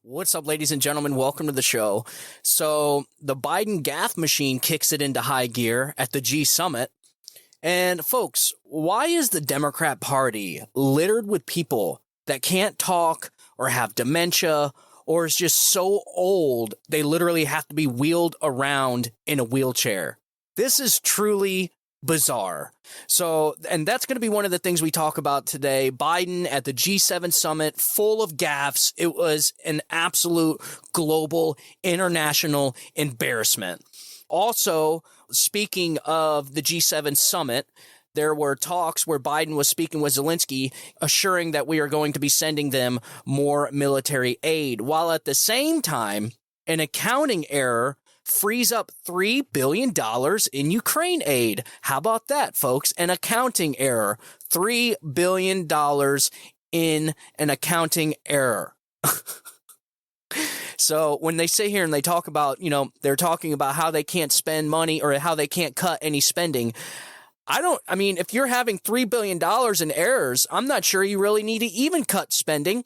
What's up, ladies and gentlemen? Welcome to the show. So the Biden gaffe machine kicks it into high gear at the G Summit. And folks, why is the Democrat Party littered with people that can't talk or have dementia or is just so old they literally have to be wheeled around in a wheelchair? This is truly bizarre. So, and that's going to be one of the things we talk about today. Biden at the G7 summit, full of gaffes. It was an absolute global, international embarrassment. Also, speaking of the G7 summit, there were talks where Biden was speaking with Zelensky, assuring that we are going to be sending them more military aid, while at the same time, an accounting error frees up $3 billion in Ukraine aid. How about that, folks? An accounting error. $3 billion in an accounting error. So when they sit here and they talk about, they're talking about how they can't spend money or how they can't cut any spending. If you're having $3 billion in errors, I'm not sure you really need to even cut spending.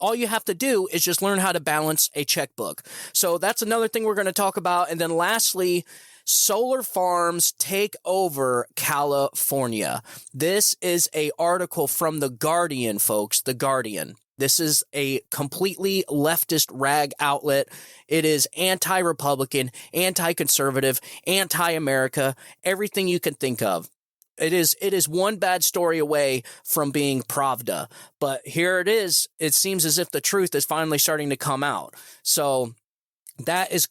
All you have to do is just learn how to balance a checkbook. So that's another thing we're going to talk about. And then lastly, solar farms take over California. This is an article from The Guardian, folks. The Guardian. This is a completely leftist rag outlet. It is anti-Republican, anti-conservative, anti-America, everything you can think of. It is one bad story away from being Pravda, but here it is. It seems as if the truth is finally starting to come out. So that's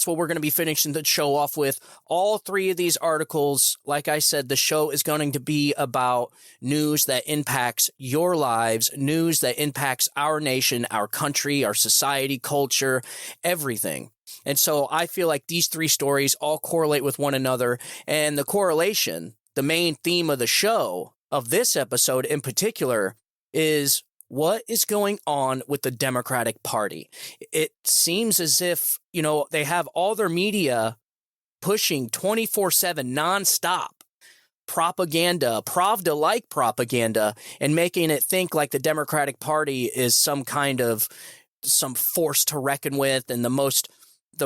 what we're going to be finishing the show off with. All three of these articles, like I said, the show is going to be about news that impacts your lives, news that impacts our nation, our country, our society, culture, everything. And so I feel like these three stories all correlate with one another, and the correlation, the main theme of the show, of this episode in particular, is what is going on with the Democratic Party. It seems as if, they have all their media pushing 24/7 nonstop propaganda, Pravda-like propaganda, and making it think like the Democratic Party is some force to reckon with and the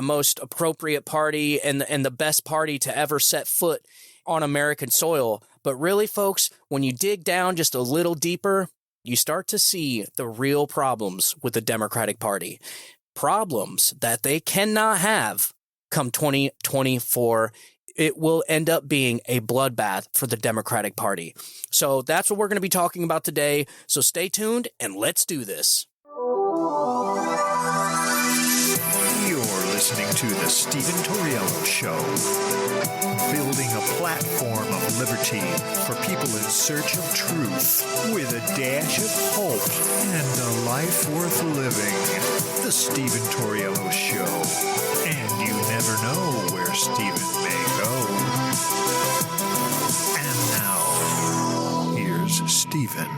most appropriate party and the best party to ever set foot on American soil. But really, folks, when you dig down just a little deeper, you start to see the real problems with the Democratic Party. Problems that they cannot have come 2024. It will end up being a bloodbath for the Democratic Party. So that's what we're going to be talking about today. So stay tuned and let's do this. You're listening to The Stephen Torriello Show, building a platform of liberty for people in search of truth with a dash of hope and a life worth living. The Stephen Torriello Show. And you never know where Stephen may go. And now, here's Stephen.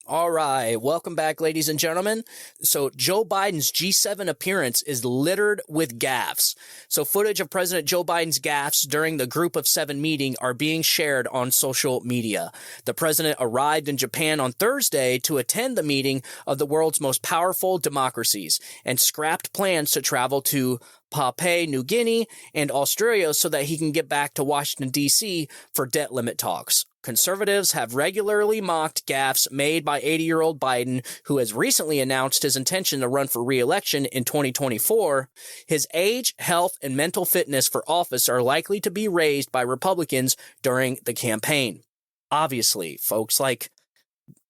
All right. Welcome back, ladies and gentlemen. So Joe Biden's G7 appearance is littered with gaffes. So footage of President Joe Biden's gaffes during the Group of Seven meeting are being shared on social media. The president arrived in Japan on Thursday to attend the meeting of the world's most powerful democracies and scrapped plans to travel to Papua New Guinea and Australia so that he can get back to Washington, D.C. for debt limit talks. Conservatives have regularly mocked gaffes made by 80-year-old Biden, who has recently announced his intention to run for re-election in 2024. His age, health, and mental fitness for office are likely to be raised by Republicans during the campaign. Obviously, folks,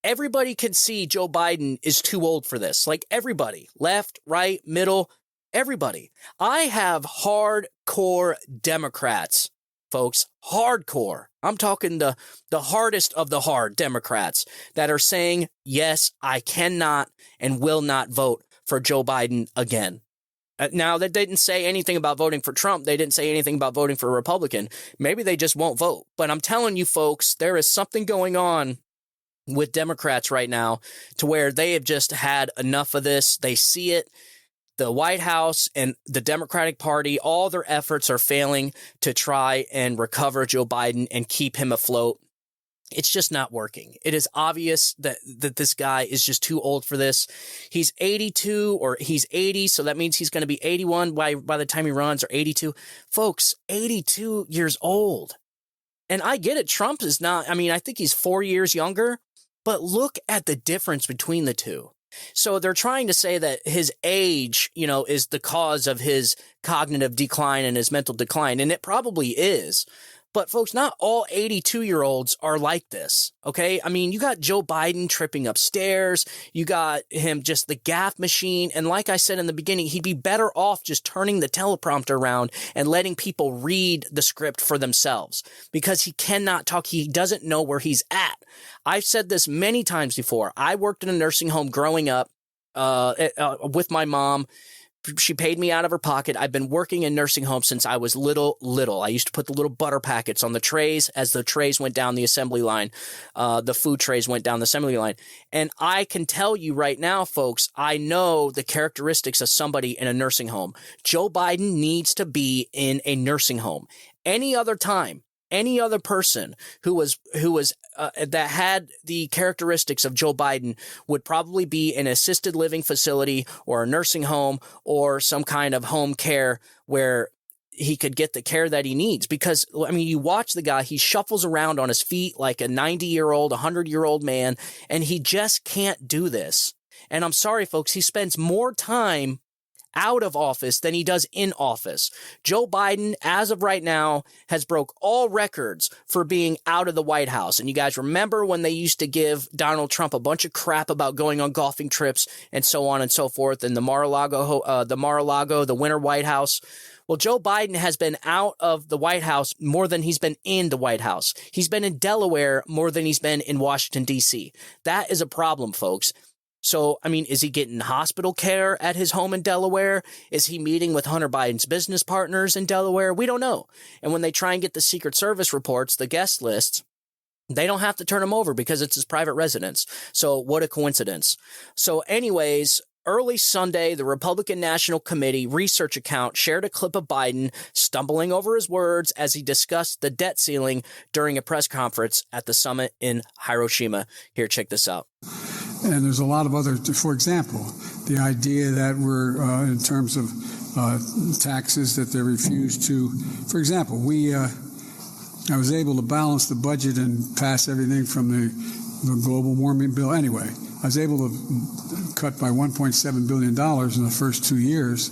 everybody can see Joe Biden is too old for this. Everybody, left, right, middle, everybody. I have hardcore Democrats, folks, hardcore. I'm talking the hardest of the hard Democrats that are saying, yes, I cannot and will not vote for Joe Biden again. Now, they didn't say anything about voting for Trump. They didn't say anything about voting for a Republican. Maybe they just won't vote. But I'm telling you, folks, there is something going on with Democrats right now to where they have just had enough of this. They see it. The White House and the Democratic Party, all their efforts are failing to try and recover Joe Biden and keep him afloat. It's just not working. It is obvious that this guy is just too old for this. He's 82 or he's 80, so that means he's going to be 81 by the time he runs, or 82. Folks, 82 years old. And I get it. Trump is not, I mean, I think he's 4 years younger, but look at the difference between the two. So they're trying to say that his age, you know, is the cause of his cognitive decline and his mental decline. And it probably is. But folks, not all 82-year-olds are like this, okay? I mean, you got Joe Biden tripping upstairs. You got him just the gaffe machine. And like I said in the beginning, he'd be better off just turning the teleprompter around and letting people read the script for themselves, because he cannot talk. He doesn't know where he's at. I've said this many times before. I worked in a nursing home growing up with my mom. She paid me out of her pocket. I've been working in nursing homes since I was little. I used to put the little butter packets on the trays as the trays went down the assembly line. The food trays went down the assembly line. And I can tell you right now, folks, I know the characteristics of somebody in a nursing home. Joe Biden needs to be in a nursing home. Any other time, any other person who was that had the characteristics of Joe Biden would probably be in an assisted living facility or a nursing home or some kind of home care where he could get the care that he needs. Because, I mean, you watch the guy, he shuffles around on his feet like a 90-year-old, 100-year-old man, and he just can't do this. And I'm sorry, folks, he spends more time out of office than he does in office. Joe Biden, as of right now, has broke all records for being out of the White House. And you guys remember when they used to give Donald Trump a bunch of crap about going on golfing trips and so on and so forth, and the Mar-a-Lago, the Winter White House. Well, Joe Biden has been out of the White House more than he's been in the White House. He's been in Delaware more than he's been in Washington, D.C. That is a problem, folks. So, I mean, is he getting hospital care at his home in Delaware? Is he meeting with Hunter Biden's business partners in Delaware? We don't know. And when they try and get the Secret Service reports, the guest lists, they don't have to turn him over because it's his private residence. So what a coincidence. So anyways, early Sunday, the Republican National Committee research account shared a clip of Biden stumbling over his words as he discussed the debt ceiling during a press conference at the summit in Hiroshima. Here, check this out. And there's a lot of other, for example, the idea that we're, in terms of taxes, that they refuse to, for example, I was able to balance the budget and pass everything from the global warming bill. Anyway, I was able to cut by $1.7 billion in the first 2 years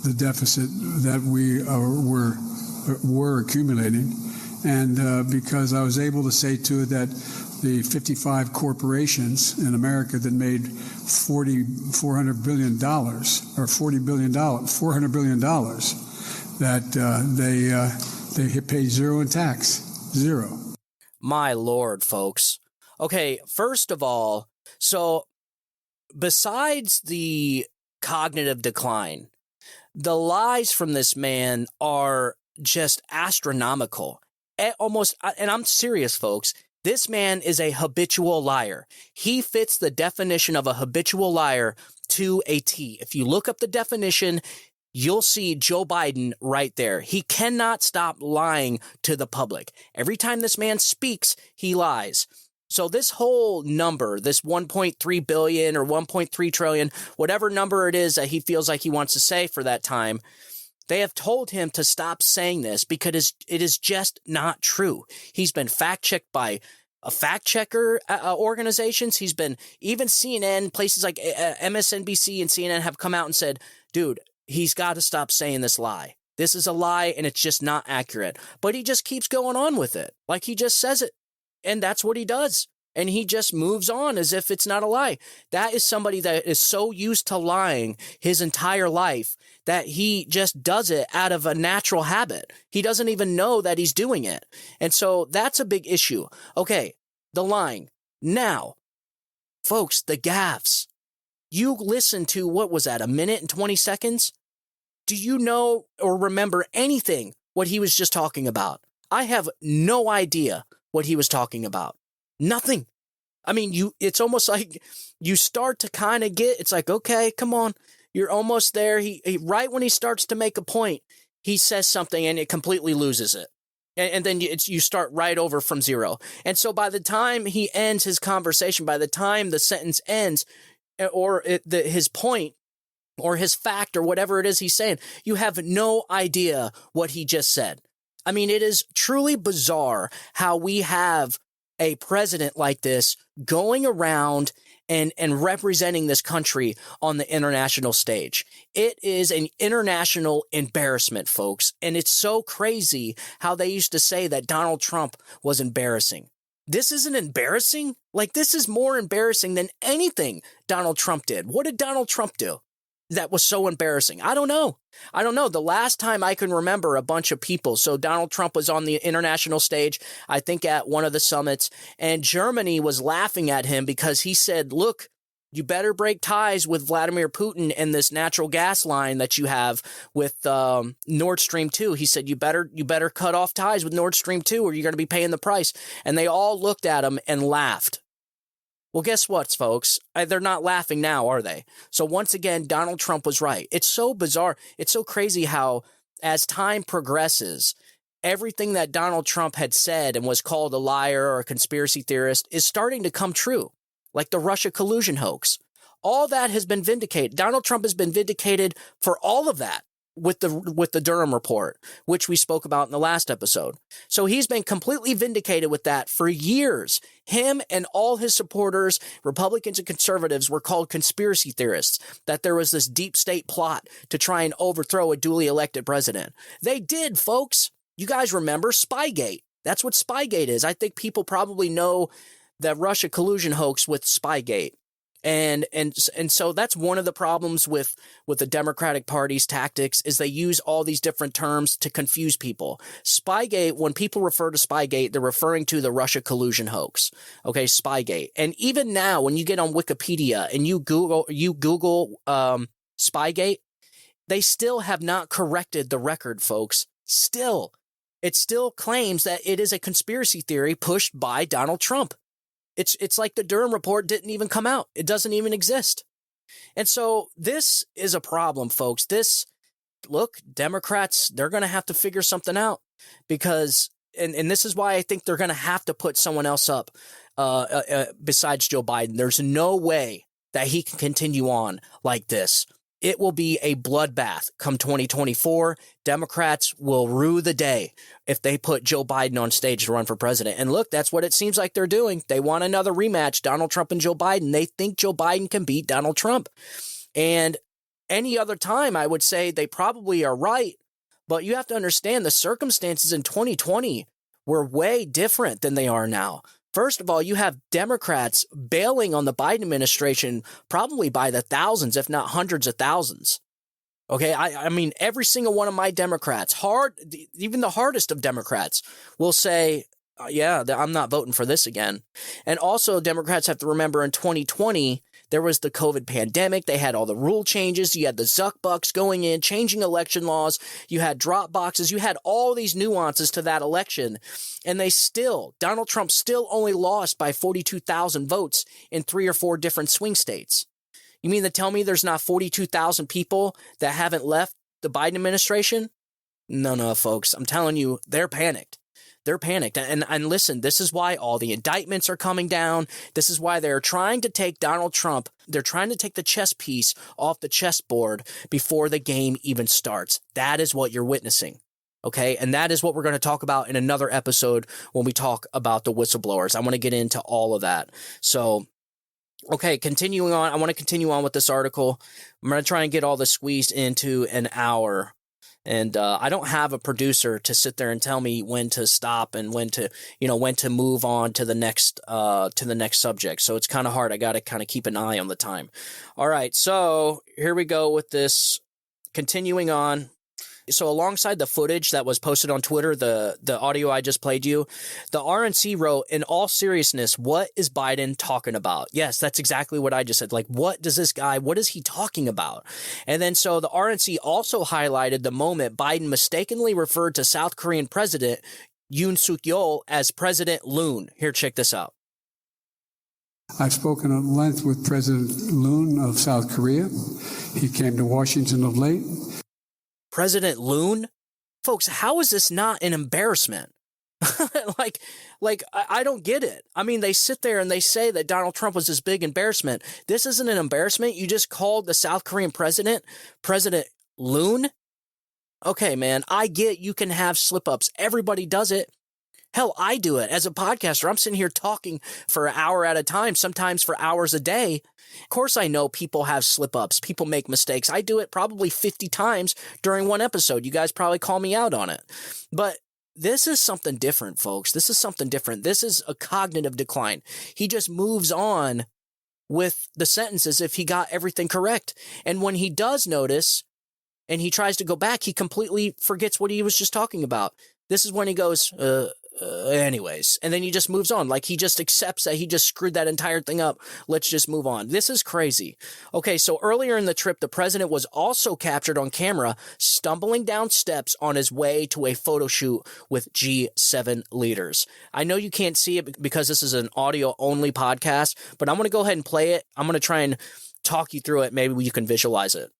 the deficit that we were accumulating. And because I was able to say to it that the 55 corporations in America that made $400 billion, or $400 billion, that they pay zero in tax. Zero. My Lord, folks. Okay, first of all, so besides the cognitive decline, the lies from this man are just astronomical. And I'm serious, folks. This man is a habitual liar. He fits the definition of a habitual liar to a T. If you look up the definition, you'll see Joe Biden right there. He cannot stop lying to the public. Every time this man speaks, he lies. So this whole number, this 1.3 billion or 1.3 trillion, whatever number it is that he feels like he wants to say for that time, they have told him to stop saying this because it is just not true. He's been fact-checked by fact-checker organizations. He's been, even CNN, places like MSNBC and CNN have come out and said, dude, he's got to stop saying this lie. This is a lie and it's just not accurate. But he just keeps going on with it. Like he just says it. And that's what he does. And he just moves on as if it's not a lie. That is somebody that is so used to lying his entire life that he just does it out of a natural habit. He doesn't even know that he's doing it. And so that's a big issue. Okay, the lying. Now, folks, the gaffes. You listen to, what was that, 1 minute and 20 seconds? Do you know or remember anything what he was just talking about? I have no idea what he was talking about. Nothing. I mean, it's almost like you start to kind of get, it's like, okay, come on, you're almost there. He right when he starts to make a point, he says something and it completely loses it. And then you start right over from zero. And so by the time he ends his conversation, by the time the sentence ends, or his point or his fact or whatever it is he's saying, you have no idea what he just said. I mean, it is truly bizarre how we have a president like this going around and representing this country on the international stage. It is an international embarrassment, folks. And it's so crazy how they used to say that Donald Trump was embarrassing. This isn't embarrassing. Like, this is more embarrassing than anything Donald Trump did. What did Donald Trump do that was so embarrassing? I don't know. The last time I can remember a bunch of people. So Donald Trump was on the international stage, I think at one of the summits, and Germany was laughing at him because he said, look, you better break ties with Vladimir Putin and this natural gas line that you have with Nord Stream 2. He said, you better cut off ties with Nord Stream 2 or you're going to be paying the price. And they all looked at him and laughed. Well, guess what, folks? They're not laughing now, are they? So once again, Donald Trump was right. It's so bizarre. It's so crazy how, as time progresses, everything that Donald Trump had said and was called a liar or a conspiracy theorist is starting to come true, like the Russia collusion hoax. All that has been vindicated. Donald Trump has been vindicated for all of that with the Durham report, which we spoke about in the last episode. So he's been completely vindicated with that for years. Him and all his supporters, Republicans and conservatives, were called conspiracy theorists, that there was this deep state plot to try and overthrow a duly elected president. They did, folks. You guys remember Spygate. That's what Spygate is. I think people probably know the Russia collusion hoax with Spygate. And so that's one of the problems with the Democratic Party's tactics is they use all these different terms to confuse people. Spygate, when people refer to Spygate, they're referring to the Russia collusion hoax. Okay, Spygate. And even now, when you get on Wikipedia and you Google Spygate, they still have not corrected the record, folks. Still, it still claims that it is a conspiracy theory pushed by Donald Trump. It's like the Durham report didn't even come out. It doesn't even exist. And so this is a problem, folks. Look, Democrats, they're going to have to figure something out because, and this is why I think they're going to have to put someone else up besides Joe Biden. There's no way that he can continue on like this. It will be a bloodbath come 2024. Democrats will rue the day if they put Joe Biden on stage to run for president. And look, that's what it seems like they're doing. They want another rematch, Donald Trump and Joe Biden. They think Joe Biden can beat Donald Trump. And any other time, I would say they probably are right. But you have to understand the circumstances in 2020 were way different than they are now. First of all, you have Democrats bailing on the Biden administration probably by the thousands, if not hundreds of thousands. Okay, I mean, every single one of my Democrats, even the hardest of Democrats, will say, yeah, I'm not voting for this again. And also, Democrats have to remember in 2020, there was the COVID pandemic. They had all the rule changes. You had the Zuck bucks going in, changing election laws. You had drop boxes. You had all these nuances to that election. And Donald Trump still only lost by 42,000 votes in 3 or 4 different swing states. You mean to tell me there's not 42,000 people that haven't left the Biden administration? No, folks. I'm telling you, they're panicked. They're panicked. And listen, this is why all the indictments are coming down. This is why they're trying to take Donald Trump. They're trying to take the chess piece off the chessboard before the game even starts. That is what you're witnessing. Okay. And that is what we're going to talk about in another episode when we talk about the whistleblowers. I want to get into all of that. So, okay, continuing on. I want to continue on with this article. I'm going to try and get all this squeezed into an hour. And I don't have a producer to sit there and tell me when to stop and when to move on to the next subject. So it's kind of hard. I got to kind of keep an eye on the time. All right. So here we go with this. Continuing on. So alongside the footage that was posted on Twitter, the audio I just played you, the RNC wrote, in all seriousness, what is Biden talking about? Yes, that's exactly what I just said. Like, what is he talking about? And then so the RNC also highlighted the moment Biden mistakenly referred to South Korean President Yoon Suk Yeol as President Loon. Here, check this out. I've spoken at length with President Loon of South Korea. He came to Washington of late. President Loon? Folks, how is this not an embarrassment? I don't get it. I mean, they sit there and they say that Donald Trump was this big embarrassment. This isn't an embarrassment. You just called the South Korean President Loon. Okay, man, I get you can have slip-ups. Everybody does it. Hell, I do it. As a podcaster, I'm sitting here talking for an hour at a time, sometimes for hours a day. Of course, I know people have slip-ups. People make mistakes. I do it probably 50 times during one episode. You guys probably call me out on it. But this is something different, folks. This is something different. This is a cognitive decline. He just moves on with the sentences if he got everything correct. And when he does notice and he tries to go back, he completely forgets what he was just talking about. This is when he goes, anyways. And then he just moves on. Like he just accepts that he just screwed that entire thing up. Let's just move on. This is crazy. Okay, so earlier in the trip, the president was also captured on camera stumbling down steps on his way to a photo shoot with G7 leaders. I know you can't see it because this is an audio-only podcast, but I'm going to go ahead and play it. I'm going to try and talk you through it. Maybe you can visualize it.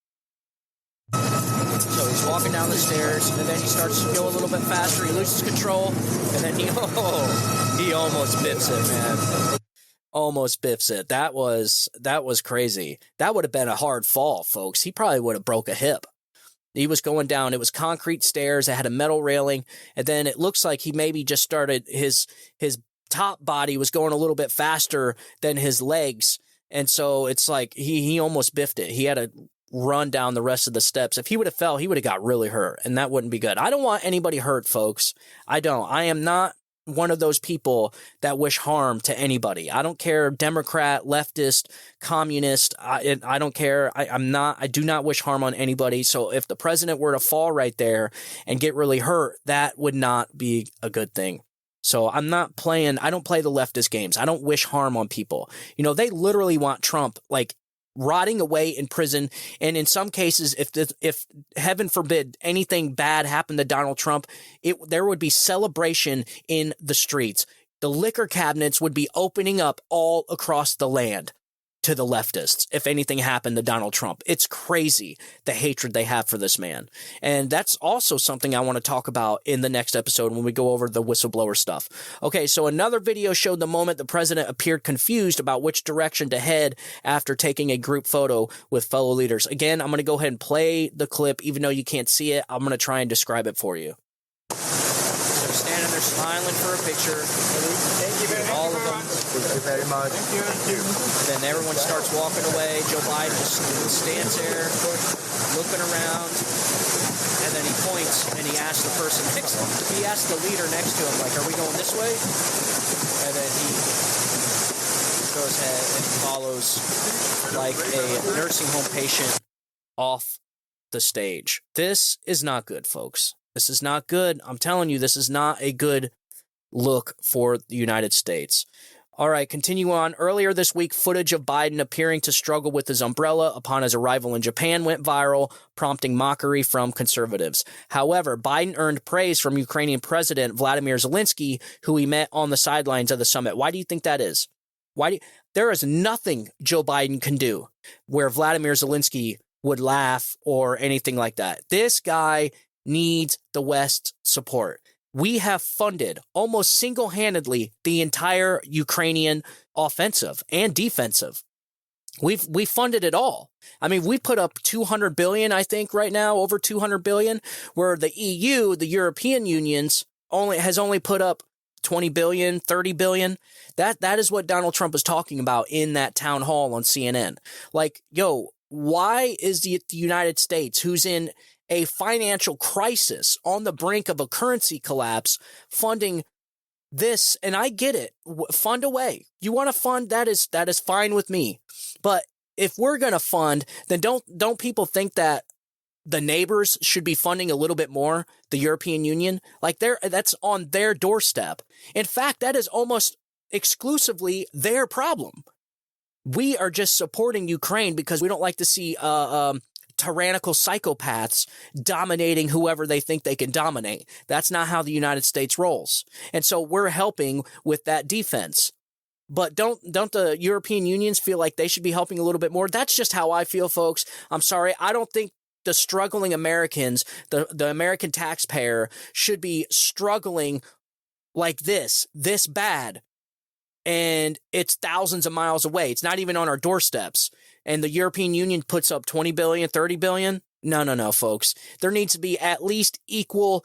So he's walking down the stairs, and then he starts to go a little bit faster. He loses control, and then he almost biffs it, man. Almost biffs it. That was crazy. That would have been a hard fall, folks. He probably would have broke a hip. He was going down. It was concrete stairs. It had a metal railing, and then it looks like he maybe just started his top body was going a little bit faster than his legs, and so it's like he almost biffed it. He had a run down the rest of the steps. If he would have fell, he would have got really hurt, and that wouldn't be good. I don't want anybody hurt, folks. I don't. I am not one of those people that wish harm to anybody. I don't care, Democrat, leftist, communist. I don't care. I do not wish harm on anybody. So if the president were to fall right there and get really hurt, that would not be a good thing. So I don't play the leftist games. I don't wish harm on people. You know, they literally want Trump like rotting away in prison. And in some cases, if heaven forbid anything bad happened to Donald Trump, there would be celebration in the streets. The liquor cabinets would be opening up all across the land to the leftists if anything happened to Donald Trump. It's crazy the hatred they have for this man. And that's also something I want to talk about in the next episode when we go over the whistleblower stuff. Okay, so another video showed the moment the president appeared confused about which direction to head after taking a group photo with fellow leaders. Again, I'm going to go ahead and play the clip. Even though you can't see it, I'm going to try and describe it for you. So standing there smiling for a picture. Thank you very much. All of them. Thank you very much. Thank you. Thank you. And then everyone starts walking away. Joe Biden just stands there looking around, and then he points and he asks the person next to him. He asks the leader next to him, like, are we going this way? And then he goes ahead and follows like a nursing home patient off the stage. This is not good, folks. This is not good. I'm telling you, this is not a good look for the United States. All right, continue on. Earlier this week, footage of Biden appearing to struggle with his umbrella upon his arrival in Japan went viral, prompting mockery from conservatives. However, Biden earned praise from Ukrainian President Vladimir Zelensky, who he met on the sidelines of the summit. Why do you think that is? There is nothing Joe Biden can do where Vladimir Zelensky would laugh or anything like that. This guy needs the West's support. We have funded almost single-handedly the entire Ukrainian offensive and defensive. We've funded it all. I mean, we put up $200 billion, I think, right now, over $200 billion, where the EU, the European Unions, has only put up $20 billion, $30 billion. That is what Donald Trump is talking about in that town hall on CNN. Like, yo, why is the United States, who's in a financial crisis on the brink of a currency collapse, funding this? And I get it. Fund away. You want to fund? That is fine with me. But if we're going to fund, then don't people think that the neighbors should be funding a little bit more? The European Union, like that's on their doorstep. In fact, that is almost exclusively their problem. We are just supporting Ukraine because we don't like to see tyrannical psychopaths dominating whoever they think they can dominate. That's not how the United States rolls. And so we're helping with that defense. But don't the European Unions feel like they should be helping a little bit more? That's just how I feel, folks. I'm sorry. I don't think the struggling Americans, the American taxpayer, should be struggling like this bad, and it's thousands of miles away. It's not even on our doorsteps. And the European Union puts up 20 billion, 30 billion. No, folks. There needs to be at least equal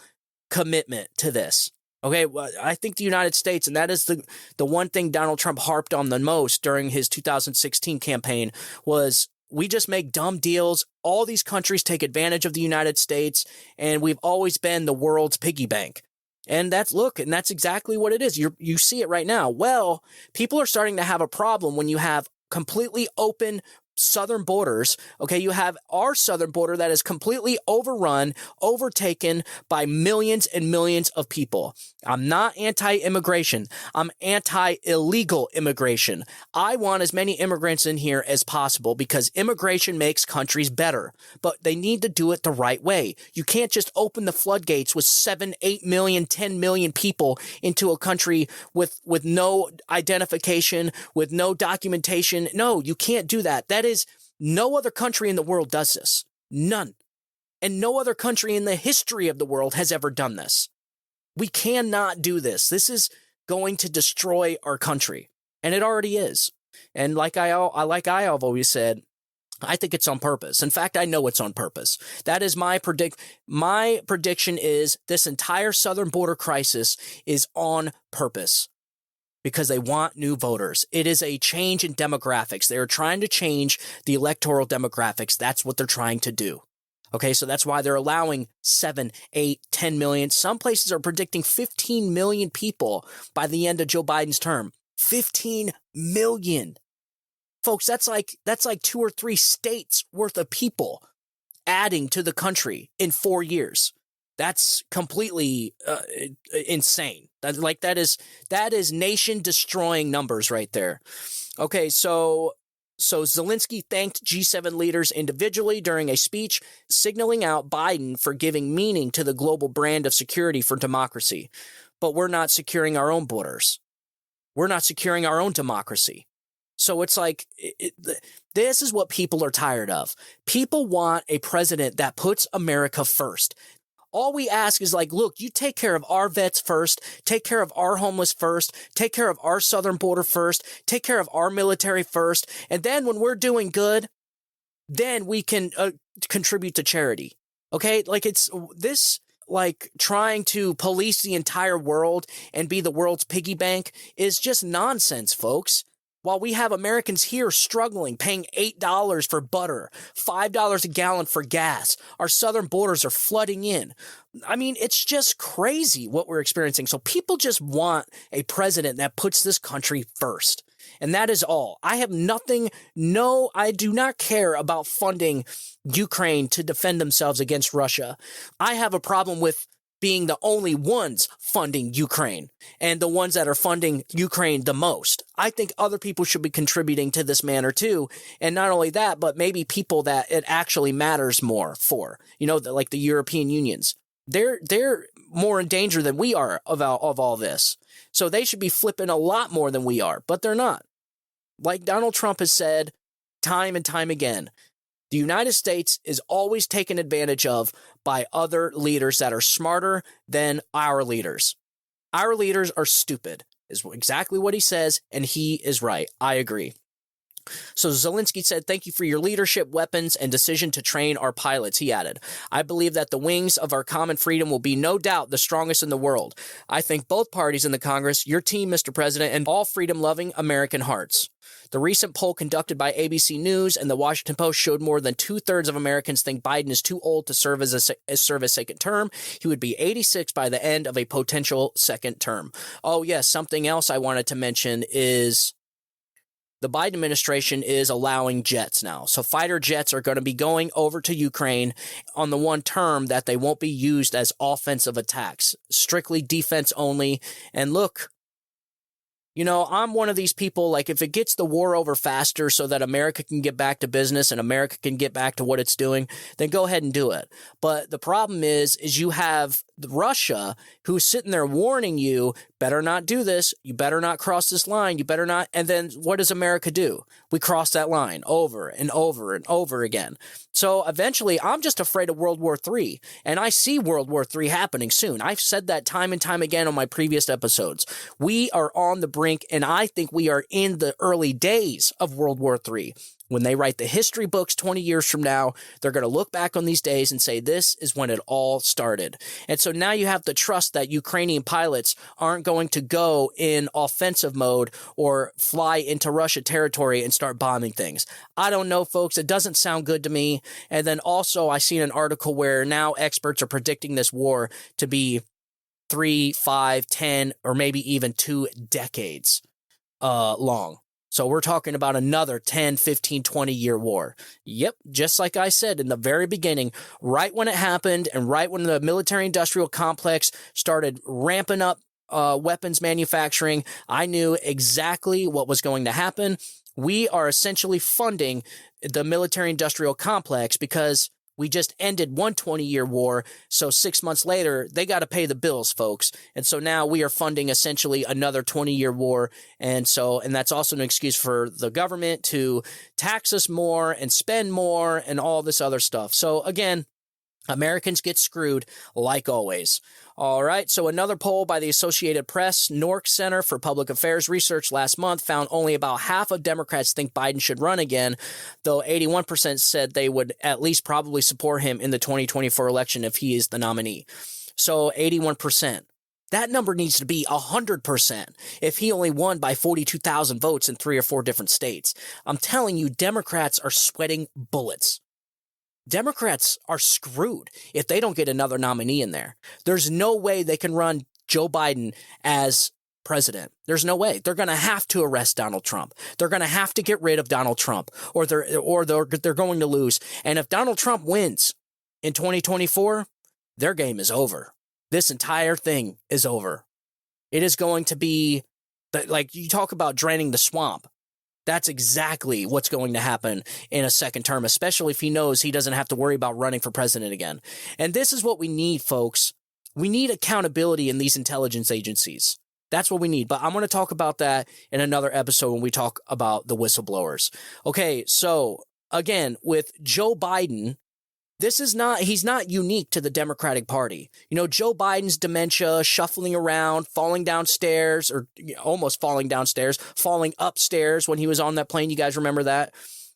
commitment to this. Okay, well, I think the United States, and that is the one thing Donald Trump harped on the most during his 2016 campaign, was we just make dumb deals. All these countries take advantage of the United States, and we've always been the world's piggy bank. And that's exactly what it is. You see it right now. Well, people are starting to have a problem when you have completely open southern borders. Okay, you have our southern border that is completely overrun, overtaken by millions and millions of people. I'm not anti-immigration. I'm anti-illegal immigration. I want as many immigrants in here as possible because immigration makes countries better, but they need to do it the right way. You can't just open the floodgates with 7, 8 million, 10 million people into a country with no identification, with no documentation. No, you can't do that. No other country in the world does this. None. And no other country in the history of the world has ever done this. We cannot do this. This is going to destroy our country. And it already is. And like I have always said, I think it's on purpose. In fact, I know it's on purpose. That is my prediction is this entire southern border crisis is on purpose. Because they want new voters. It is a change in demographics. They are trying to change the electoral demographics. That's what they're trying to do. Okay, so that's why they're allowing 7, 8, 10 million. Some places are predicting 15 million people by the end of Joe Biden's term. 15 million. Folks, that's like 2 or 3 states worth of people adding to the country in 4 years. That's completely insane. That is nation-destroying numbers right there. Okay, so Zelensky thanked G7 leaders individually during a speech, signaling out Biden for giving meaning to the global brand of security for democracy. But we're not securing our own borders. We're not securing our own democracy. So it's like this is what people are tired of. People want a president that puts America first. All we ask is like, look, you take care of our vets first, take care of our homeless first, take care of our southern border first, take care of our military first, and then when we're doing good, then we can contribute to charity. Okay? Like it's this, like trying to police the entire world and be the world's piggy bank is just nonsense, folks. While we have Americans here struggling, paying $8 for butter, $5 a gallon for gas, our southern borders are flooding in. I mean, it's just crazy what we're experiencing. So people just want a president that puts this country first. And that is all. I do not care about funding Ukraine to defend themselves against Russia. I have a problem with being the only ones funding Ukraine and the ones that are funding Ukraine the most. I think other people should be contributing to this manner too. And not only that, but maybe people that it actually matters more for, like the European unions. They're more in danger than we are of all this. So they should be flipping a lot more than we are, but they're not. Like Donald Trump has said time and time again, the United States is always taken advantage of by other leaders that are smarter than our leaders. Our leaders are stupid, is exactly what he says, and he is right. I agree. So Zelensky said, "Thank you for your leadership, weapons, and decision to train our pilots." He added, "I believe that the wings of our common freedom will be no doubt the strongest in the world. I thank both parties in the Congress, your team, Mr. President, and all freedom-loving American hearts." The recent poll conducted by ABC News and the Washington Post showed more than 2/3 of Americans think Biden is too old to serve as a second term. He would be 86 by the end of a potential second term. Oh, yes, something else I wanted to mention is the Biden administration is allowing jets now. So fighter jets are going to be going over to Ukraine on the one term that they won't be used as offensive attacks, strictly defense only. And look, I'm one of these people, like if it gets the war over faster so that America can get back to business and America can get back to what it's doing, then go ahead and do it. But the problem is you have Russia who's sitting there warning you, better not do this. You better not cross this line. You better not. And then what does America do? We cross that line over and over and over again. So eventually, I'm just afraid of World War III, and I see World War III happening soon. I've said that time and time again on my previous episodes. We are on the brink, and I think we are in the early days of World War III. When they write the history books 20 years from now, they're going to look back on these days and say, this is when it all started. And so now you have to trust that Ukrainian pilots aren't going to go in offensive mode or fly into Russia territory and start bombing things. I don't know, folks. It doesn't sound good to me. And then also I seen an article where now experts are predicting this war to be 3, 5, 10, or maybe even 2 decades long. So we're talking about another 10, 15, 20-year war. Yep, just like I said in the very beginning, right when it happened and right when the military-industrial complex started ramping up weapons manufacturing, I knew exactly what was going to happen. We are essentially funding the military-industrial complex because we just ended one 20-year war, so 6 months later, they got to pay the bills, folks. And so now we are funding essentially another 20-year war. And that's also an excuse for the government to tax us more and spend more and all this other stuff. So again, Americans get screwed like always. All right. So another poll by the Associated Press, Nork Center for Public Affairs Research last month found only about half of Democrats think Biden should run again, though 81% said they would at least probably support him in the 2024 election if he is the nominee. So 81%. That number needs to be 100% if he only won by 42,000 votes in 3 or 4 different states. I'm telling you, Democrats are sweating bullets. Democrats are screwed if they don't get another nominee in there. There's no way they can run Joe Biden as president. There's no way. They're going to have to arrest Donald Trump. They're going to have to get rid of Donald Trump, or they're going to lose. And if Donald Trump wins in 2024, their game is over. This entire thing is over. It is going to be like you talk about draining the swamp. That's exactly what's going to happen in a second term, especially if he knows he doesn't have to worry about running for president again. And this is what we need, folks. We need accountability in these intelligence agencies. That's what we need. But I'm going to talk about that in another episode when we talk about the whistleblowers. Okay, so again, with Joe Biden, he's not unique to the Democratic Party. You know, Joe Biden's dementia, shuffling around, falling downstairs, or almost falling downstairs, falling upstairs when he was on that plane. You guys remember that?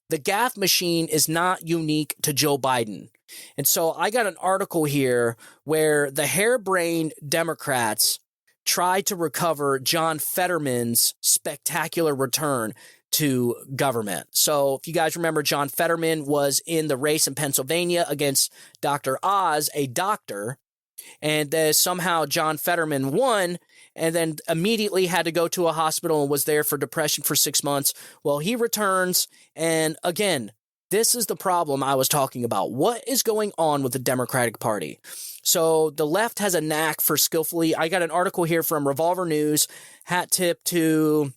The gaffe machine is not unique to Joe Biden. And so I got an article here where the harebrained Democrats tried to recover John Fetterman's spectacular return to government. So if you guys remember, John Fetterman was in the race in Pennsylvania against Dr. Oz, a doctor, and somehow John Fetterman won and then immediately had to go to a hospital and was there for depression for 6 months. Well, he returns, and again, this is the problem I was talking about. What is going on with the Democratic Party? So the left has a knack for skillfully. I got an article here from Revolver News, hat tip to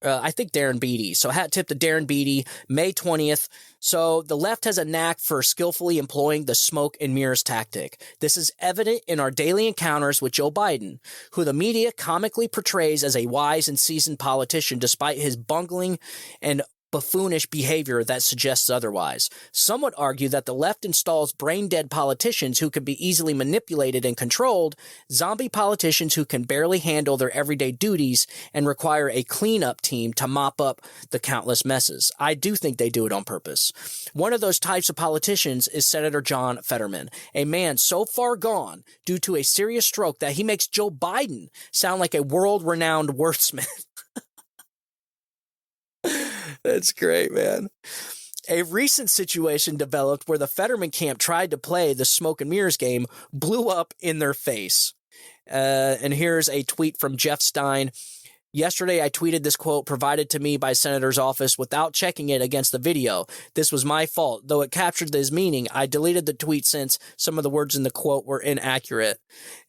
I think Darren Beattie. So hat tip to Darren Beattie, May 20th. So the left has a knack for skillfully employing the smoke and mirrors tactic. This is evident in our daily encounters with Joe Biden, who the media comically portrays as a wise and seasoned politician despite his bungling and buffoonish behavior that suggests otherwise. Some would argue that the left installs brain-dead politicians who can be easily manipulated and controlled, zombie politicians who can barely handle their everyday duties and require a cleanup team to mop up the countless messes. I do think they do it on purpose. One of those types of politicians is Senator John Fetterman, a man so far gone due to a serious stroke that he makes Joe Biden sound like a world-renowned wordsmith. That's great, man. A recent situation developed where the Fetterman camp tried to play the smoke and mirrors game, blew up in their face. And here's a tweet from Jeff Stein. Yesterday, I tweeted this quote provided to me by Senator's office without checking it against the video. This was my fault. Though it captured his meaning, I deleted the tweet since some of the words in the quote were inaccurate.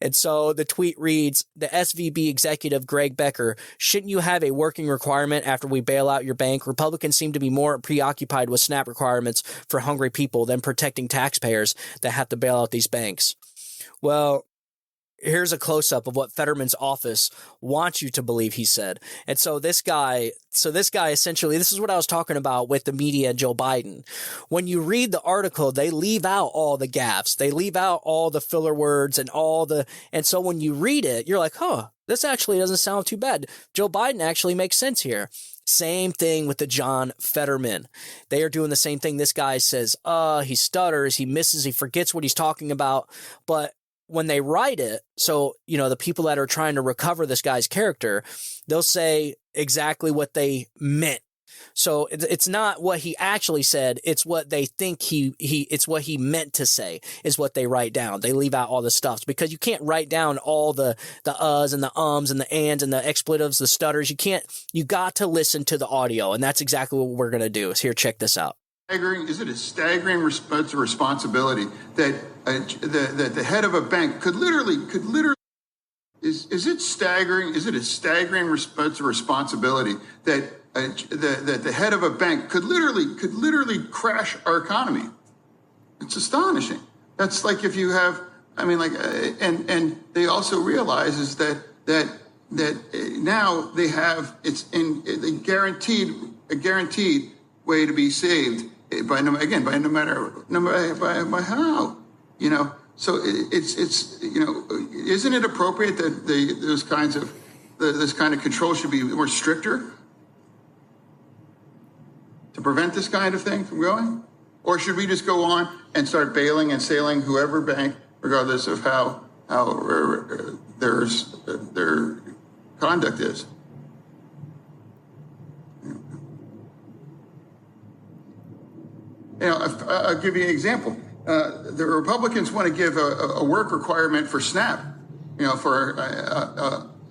And so the tweet reads, the SVB executive Greg Becker, shouldn't you have a working requirement after we bail out your bank? Republicans seem to be more preoccupied with SNAP requirements for hungry people than protecting taxpayers that have to bail out these banks. Well, here's a close-up of what Fetterman's office wants you to believe he said. And so this guy essentially, this is what I was talking about with the media and Joe Biden. When you read the article, they leave out all the gaffes. They leave out all the filler words and and so when you read it, you're like, this actually doesn't sound too bad. Joe Biden actually makes sense here. Same thing with the John Fetterman. They are doing the same thing. This guy says, he stutters, he misses, he forgets what he's talking about. But when they write it, so, the people that are trying to recover this guy's character, they'll say exactly what they meant. So it's not what he actually said. It's what they think it's what he meant to say is what they write down. They leave out all the stuff because you can't write down all the uhs and the ums and the ands and the expletives, the stutters. You got to listen to the audio. And that's exactly what we're going to do. Here, check this out. Is it a staggering responsibility that the head of a bank could literally is it staggering? Is it a staggering responsibility that the head of a bank could literally crash our economy? It's astonishing. That's like if you have, and they also realize is that now they have a guaranteed way to be saved by how, So it's isn't it appropriate that this kind of control should be more stricter to prevent this kind of thing from going? Or should we just go on and start bailing and sailing whoever bank, regardless of how their conduct is? I'll give you an example. The Republicans want to give a work requirement for SNAP. For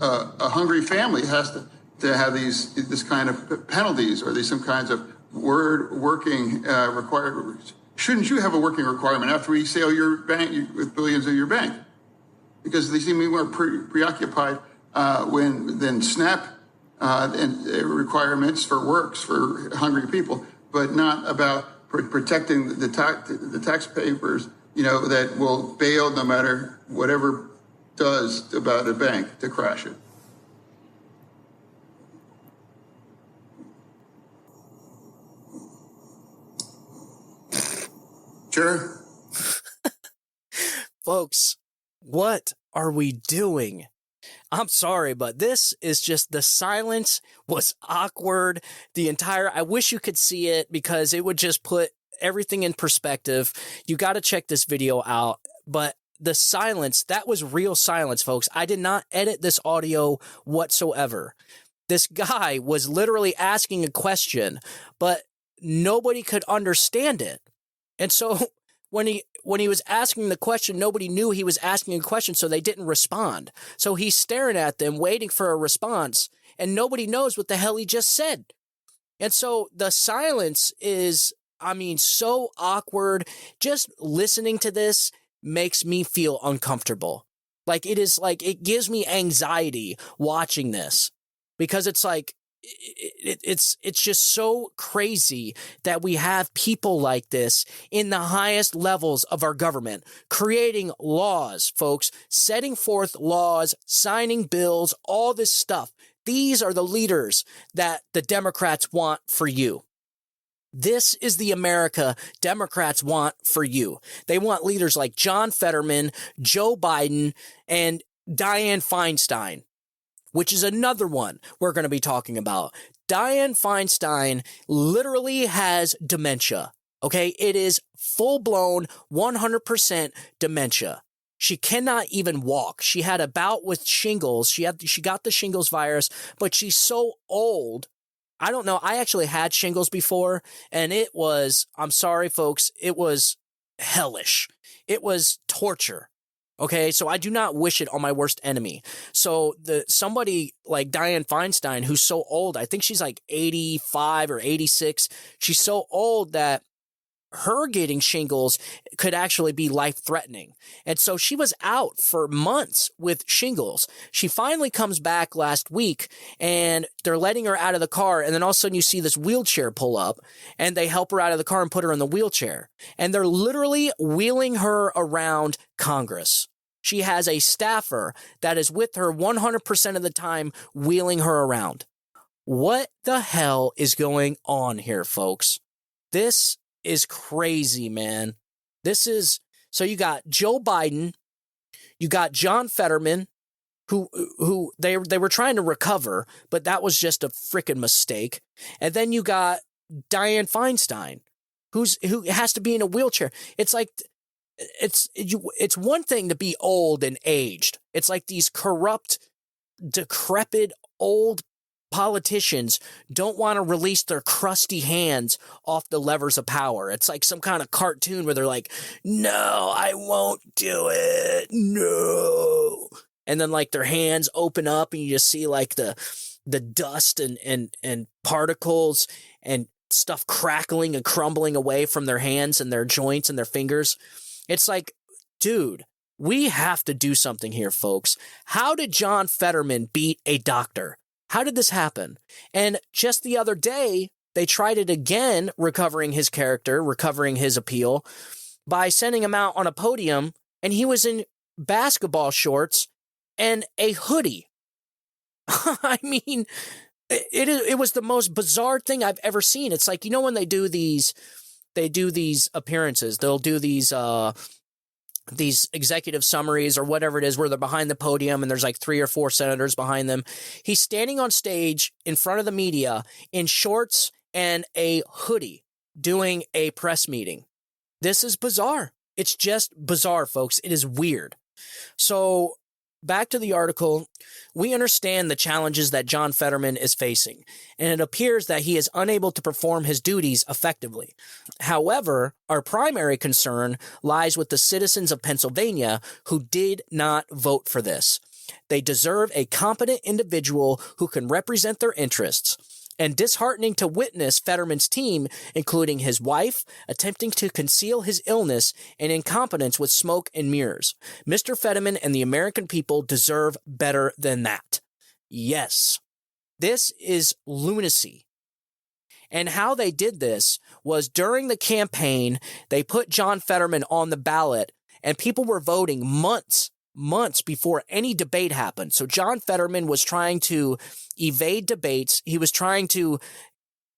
a hungry family has to have this kind of penalties or some kinds of working requirements. Shouldn't you have a working requirement after we sail your bank with billions of your bank? Because they seem to be more preoccupied than SNAP and requirements for works for hungry people, but not about protecting the taxpayers, that will bail no matter whatever does about a bank to crash it. Sure. Folks, what are we doing? I'm sorry, but this is just, the silence was awkward. I wish you could see it because it would just put everything in perspective. You got to check this video out. But the silence, that was real silence, folks. I did not edit this audio whatsoever. This guy was literally asking a question, but nobody could understand it. And so when he was asking the question, nobody knew he was asking a question, so they didn't respond. So he's staring at them, waiting for a response, and nobody knows what the hell he just said. And so the silence is, so awkward. Just listening to this makes me feel uncomfortable. It gives me anxiety watching this because it's like, it's just so crazy that we have people like this in the highest levels of our government creating laws, folks, setting forth laws, signing bills, all this stuff. These are the leaders that the Democrats want for you. This is the America Democrats want for you. They want leaders like John Fetterman, Joe Biden, and Dianne Feinstein, which is another one we're going to be talking about. Dianne Feinstein literally has dementia. Okay, it is full-blown 100% dementia. She cannot even walk. She had a bout with shingles. She got the shingles virus, but she's so old. I don't know. I actually had shingles before, and it was, I'm sorry, folks, it was hellish. It was torture. Okay, so I do not wish it on my worst enemy. So somebody like Dianne Feinstein, who's so old, I think she's like 85 or 86. She's so old that her getting shingles could actually be life-threatening. And so she was out for months with shingles. She finally comes back last week, and they're letting her out of the car, and then all of a sudden you see this wheelchair pull up, and they help her out of the car and put her in the wheelchair. And they're literally wheeling her around Congress. she has a staffer that is with her 100% of the time, wheeling her around. What the hell is going on here, folks? This is crazy, man. So you got Joe Biden, you got John Fetterman, who they were trying to recover, but that was just a freaking mistake. And then you got Dianne Feinstein, who has to be in a wheelchair. It's like it's one thing to be old and aged. It's like these corrupt, decrepit old politicians don't want to release their crusty hands off the levers of power. It's like some kind of cartoon where they're like, no, I won't do it. No. And then like their hands open up and you just see like the dust and particles and stuff crackling and crumbling away from their hands and their joints and their fingers. It's like, dude, we have to do something here, folks. How did John Fetterman beat a doctor? How did this happen? And just the other day, they tried it again, recovering his character, recovering his appeal, by sending him out on a podium, and he was in basketball shorts and a hoodie. I mean, it was the most bizarre thing I've ever seen. It's like, when they do these appearances, they'll do these executive summaries or whatever it is where they're behind the podium and there's like 3 or 4 senators behind them. He's standing on stage in front of the media in shorts and a hoodie doing a press meeting. This is bizarre. It's just bizarre, folks. It is weird. So back to the article, we understand the challenges that John Fetterman is facing, and it appears that he is unable to perform his duties effectively. However, our primary concern lies with the citizens of Pennsylvania who did not vote for this. They deserve a competent individual who can represent their interests. And disheartening to witness Fetterman's team, including his wife, attempting to conceal his illness and incompetence with smoke and mirrors. Mr. Fetterman and the American people deserve better than that. Yes, this is lunacy. And how they did this was during the campaign, they put John Fetterman on the ballot, and people were voting months before any debate happened. So John Fetterman was trying to evade debates. He was trying to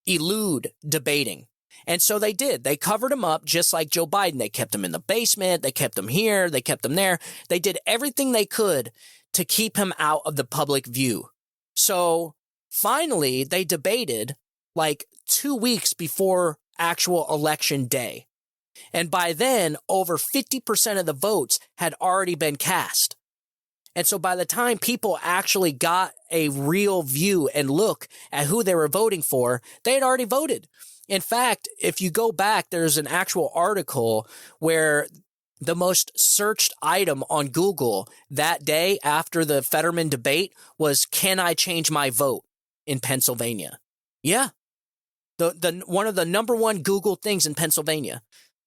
elude debating. And so they did. They covered him up just like Joe Biden. They kept him in the basement. They kept him here. They kept him there. They did everything they could to keep him out of the public view. So finally, they debated like 2 weeks before actual election day. And by then, over 50% of the votes had already been cast. And so by the time people actually got a real view and look at who they were voting for, they had already voted. In fact, if you go back, there's an actual article where the most searched item on Google that day after the Fetterman debate was, "Can I change my vote in Pennsylvania?" Yeah. The one of the number one Google things in Pennsylvania.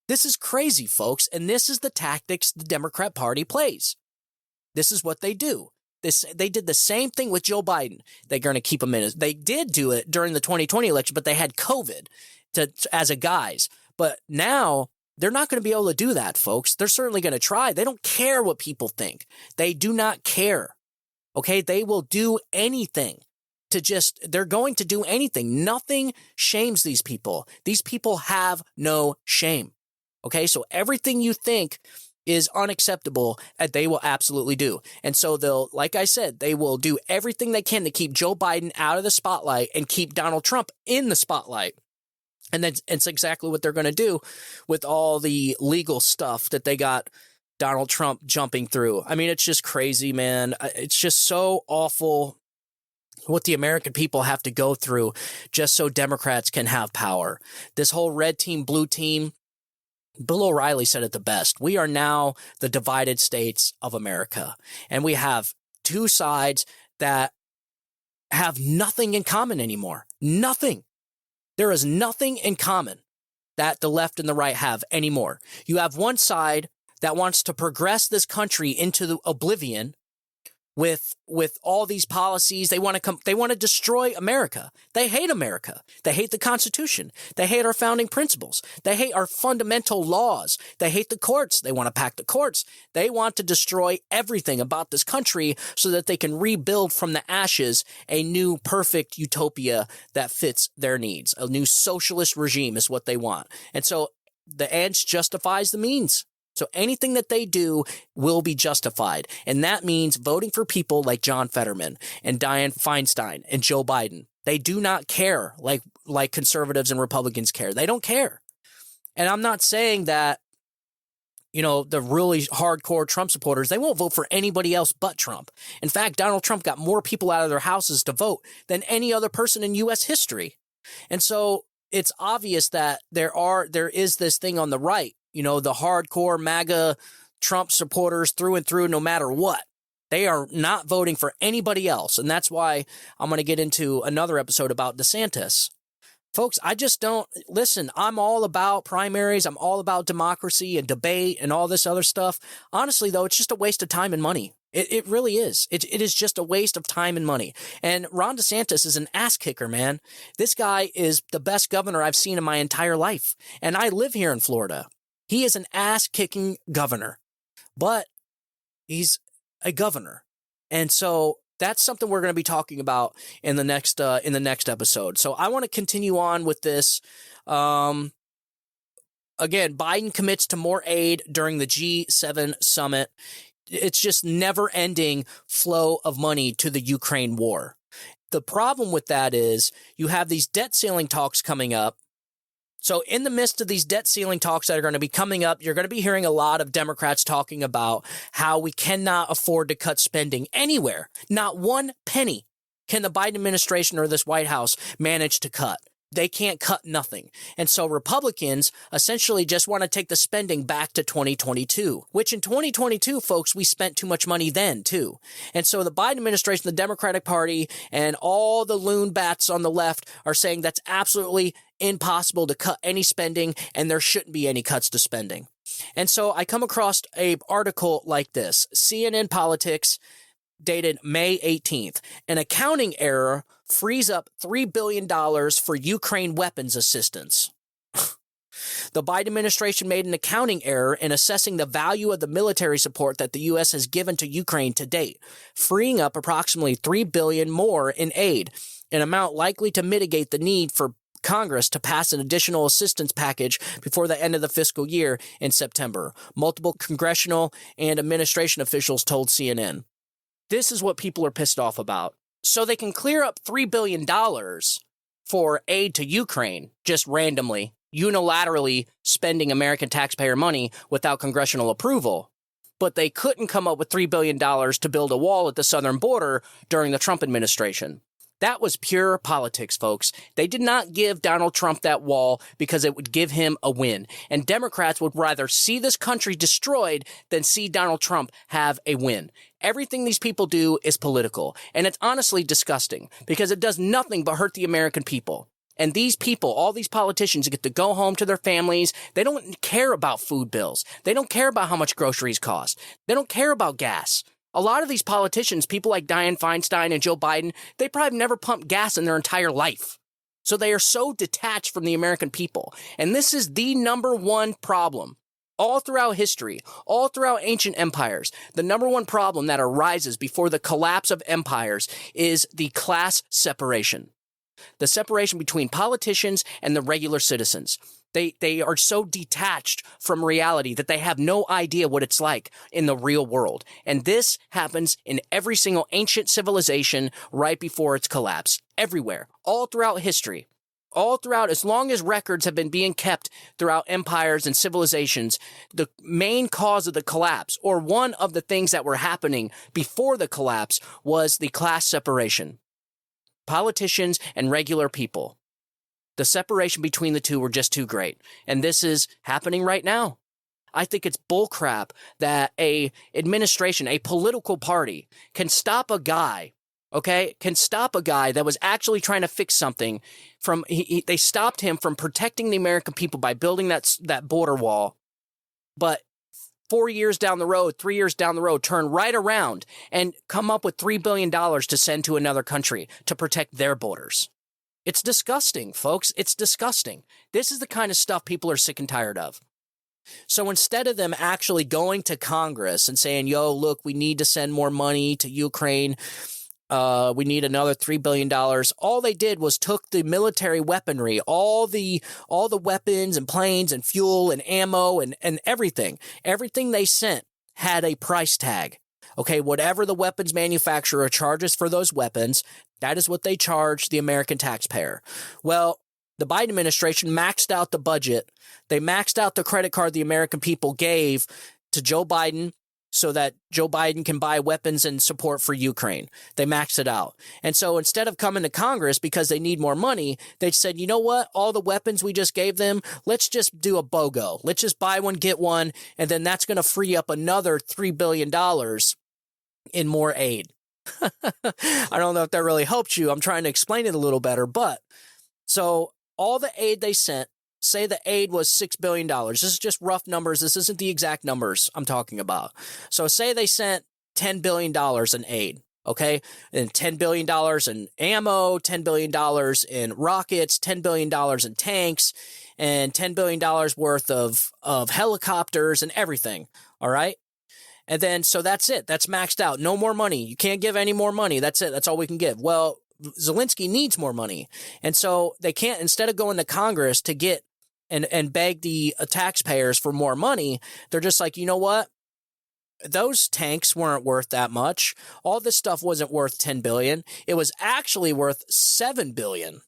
This is crazy, folks, and this is the tactics the Democrat Party plays. This is what they do. They did the same thing with Joe Biden. They're going to keep him in. They did do it during the 2020 election, but they had COVID as a guise. But now they're not going to be able to do that, folks. They're certainly going to try. They don't care what people think. They do not care. Okay, they will do anything. They're going to do anything. Nothing shames these people. These people have no shame. Okay, so everything you think is unacceptable, they will absolutely do. And so like I said, they will do everything they can to keep Joe Biden out of the spotlight and keep Donald Trump in the spotlight. And it's exactly what they're going to do with all the legal stuff that they got Donald Trump jumping through. I mean, it's just crazy, man. It's just so awful what the American people have to go through just so Democrats can have power. This whole red team, blue team, Bill O'Reilly said it the best. We are now the divided states of America, and we have two sides that have nothing in common anymore. Nothing. There is nothing in common that the left and the right have anymore. You have one side that wants to progress this country into the oblivion, with all these policies. They want to destroy America. They hate America. They hate the Constitution. They hate our founding principles. They hate our fundamental laws. They hate the courts. They want to pack the courts. They want to destroy everything about this country so that they can rebuild from the ashes a new perfect utopia that fits their needs. A new socialist regime is what they want. And so the ends justifies the means. So anything that they do will be justified. And that means voting for people like John Fetterman and Dianne Feinstein and Joe Biden. They do not care like conservatives and Republicans care. They don't care. And I'm not saying that, the really hardcore Trump supporters, they won't vote for anybody else but Trump. In fact, Donald Trump got more people out of their houses to vote than any other person in U.S. history. And so it's obvious that there is this thing on the right. The hardcore MAGA Trump supporters through and through, no matter what. They are not voting for anybody else. And that's why I'm going to get into another episode about DeSantis. Folks, I just don't listen. I'm all about primaries. I'm all about democracy and debate and all this other stuff. Honestly, though, it's just a waste of time and money. It really is. It is just a waste of time and money. And Ron DeSantis is an ass kicker, man. This guy is the best governor I've seen in my entire life. And I live here in Florida. He is an ass-kicking governor, but he's a governor. And so that's something we're going to be talking about in the next episode. So I want to continue on with this. Again, Biden commits to more aid during the G7 summit. It's just never-ending flow of money to the Ukraine war. The problem with that is you have these debt ceiling talks coming up. So in the midst of these debt ceiling talks that are going to be coming up, you're going to be hearing a lot of Democrats talking about how we cannot afford to cut spending anywhere. Not one penny can the Biden administration or this White House manage to cut. They can't cut nothing. And so Republicans essentially just want to take the spending back to 2022, which in 2022, folks, we spent too much money then, too. And so the Biden administration, the Democratic Party, and all the loon bats on the left are saying that's absolutely impossible to cut any spending, and there shouldn't be any cuts to spending. And so I come across an article like this, CNN Politics, dated May 18th. An accounting error frees up $3 billion for Ukraine weapons assistance. The Biden administration made an accounting error in assessing the value of the military support that the U.S. has given to Ukraine to date, freeing up approximately $3 billion more in aid, an amount likely to mitigate the need for Congress to pass an additional assistance package before the end of the fiscal year in September. Multiple congressional and administration officials told CNN. This is what people are pissed off about. So they can clear up $3 billion for aid to Ukraine just randomly, unilaterally spending American taxpayer money without congressional approval. But they couldn't come up with $3 billion to build a wall at the southern border during the Trump administration. That was pure politics, folks. They did not give Donald Trump that wall because it would give him a win. And Democrats would rather see this country destroyed than see Donald Trump have a win. Everything these people do is political. And it's honestly disgusting because it does nothing but hurt the American people. And these people, all these politicians, get to go home to their families. They don't care about food bills. They don't care about how much groceries cost. They don't care about gas. A lot of these politicians, people like Dianne Feinstein and Joe Biden, they probably never pumped gas in their entire life. So they are so detached from the American people. And this is the number one problem. All throughout history, all throughout ancient empires, the number one problem that arises before the collapse of empires is the class separation. The separation between politicians and the regular citizens. They are so detached from reality that they have no idea what it's like in the real world. And this happens in every single ancient civilization right before its collapse. Everywhere. All throughout history. All throughout, as long as records have been being kept throughout empires and civilizations, the main cause of the collapse, or one of the things that were happening before the collapse, was the class separation. Politicians and regular people. The separation between the two were just too great. And this is happening right now. I think it's bullcrap that a administration, a political party, can stop a guy, can stop a guy that was actually trying to fix something from, they stopped him from protecting the American people by building that border wall. But 4 years down the road, 3 years down the road, turn right around and come up with $3 billion to send to another country to protect their borders. It's disgusting, folks. It's disgusting. This is the kind of stuff people are sick and tired of. So instead of them actually going to Congress and saying, yo, look, we need to send more money to Ukraine, we need another $3 billion. All they did was took the military weaponry, all the weapons and planes and fuel and ammo and everything. Everything they sent had a price tag. Okay, whatever the weapons manufacturer charges for those weapons, that is what they charge the American taxpayer. Well, the Biden administration maxed out the budget. They maxed out the credit card the American people gave to Joe Biden so that Joe Biden can buy weapons and support for Ukraine. They maxed it out. And so instead of coming to Congress because they need more money, they said, you know what? All the weapons we just gave them, let's just do a BOGO. Let's just buy one, get one, and then that's going to free up another $3 billion in more aid. I don't know if that really helped you. I'm trying to explain it a little better. But so all the aid they sent, say the aid was $6 billion. This is just rough numbers. This isn't the exact numbers I'm talking about. So say they sent $10 billion in aid, okay? And $10 billion in ammo, $10 billion in rockets, $10 billion in tanks, and $10 billion worth of helicopters and everything, all right? And then, so that's it. That's maxed out. No more money. You can't give any more money. That's it. That's all we can give. Well, Zelensky needs more money. And so they can't, instead of going to Congress to get and beg the taxpayers for more money, they're just like, you know what? Those tanks weren't worth that much. All this stuff wasn't worth $10 billion. It was actually worth $7 billion.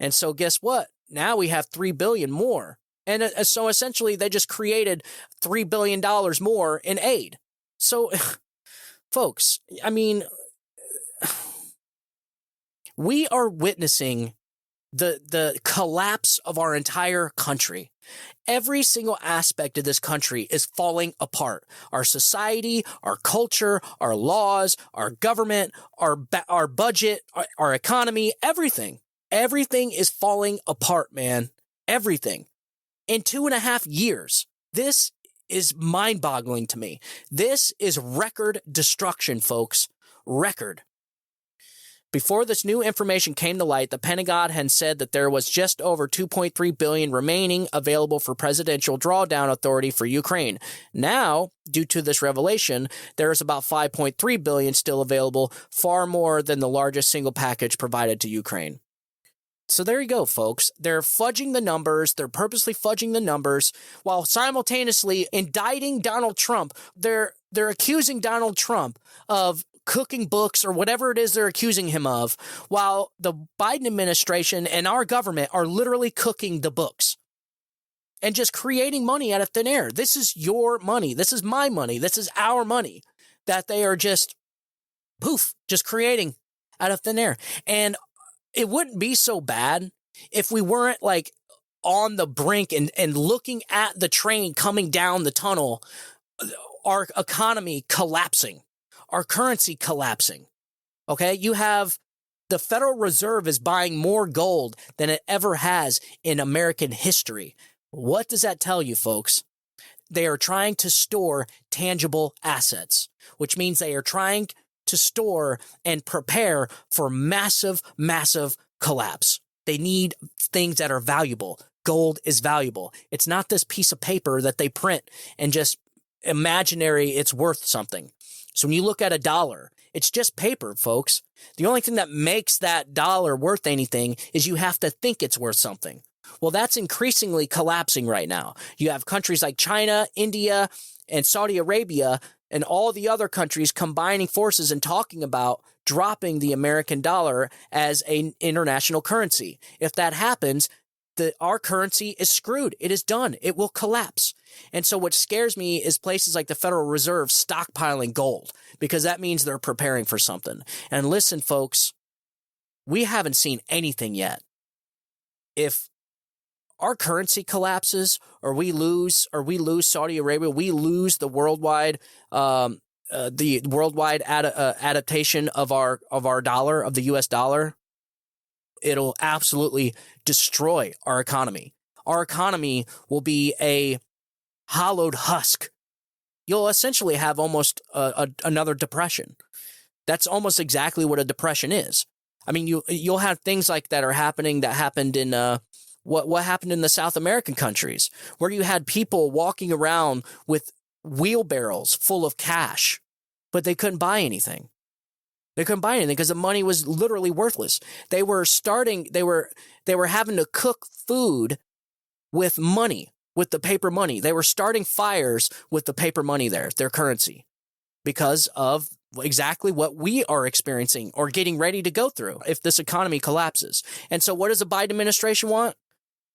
And so guess what? Now we have $3 billion more. And so essentially they just created $3 billion more in aid. So, folks, I mean, we are witnessing the collapse of our entire country. Every single aspect of this country is falling apart. Our society, our culture, our laws, our government, our budget, our economy, everything. Everything is falling apart, man. Everything. In 2.5 years, this is mind-boggling to me. This is record destruction, folks. Record. Before this new information came to light, the Pentagon had said that there was just over $2.3 billion remaining available for presidential drawdown authority for Ukraine. Now, due to this revelation, there is about $5.3 billion still available, far more than the largest single package provided to Ukraine. So there you go, folks. They're fudging the numbers. They're purposely fudging the numbers while simultaneously indicting Donald Trump. They're accusing Donald Trump of cooking books or whatever it is they're accusing him of, while the Biden administration and our government are literally cooking the books and just creating money out of thin air. This is your money. This is my money. This is our money that they are just, poof, just creating out of thin air. And it wouldn't be so bad if we weren't like on the brink and looking at the train coming down the tunnel, our economy collapsing, our currency collapsing. Okay, you have the Federal Reserve is buying more gold than it ever has in American history. What does that tell you, folks? They are trying to store tangible assets, which means they are trying to store and prepare for massive, massive collapse. They need things that are valuable. Gold is valuable. It's not this piece of paper that they print and just imaginary it's worth something. So when you look at a dollar, it's just paper, folks. The only thing that makes that dollar worth anything is you have to think it's worth something. Well, that's increasingly collapsing right now. You have countries like China, India, and Saudi Arabia and all the other countries combining forces and talking about dropping the American dollar as an international currency. If that happens, our currency is screwed. It is done. It will collapse. And so what scares me is places like the Federal Reserve stockpiling gold, because that means they're preparing for something. And listen, folks, we haven't seen anything yet. If our currency collapses, or we lose Saudi Arabia, we lose the worldwide adaptation of our dollar, of the U.S. dollar, it'll absolutely destroy our economy. Our economy will be a hollowed husk you'll essentially have almost another depression. That's almost exactly what a depression is. I mean, you'll have things like that are happening that happened in what happened in the South American countries, where you had people walking around with wheelbarrows full of cash, but they couldn't buy anything. They couldn't buy anything because the money was literally worthless. They were having to cook food with money, with the paper money. They were starting fires with the paper money there, their currency, because of exactly what we are experiencing or getting ready to go through if this economy collapses. And so what does the Biden administration want?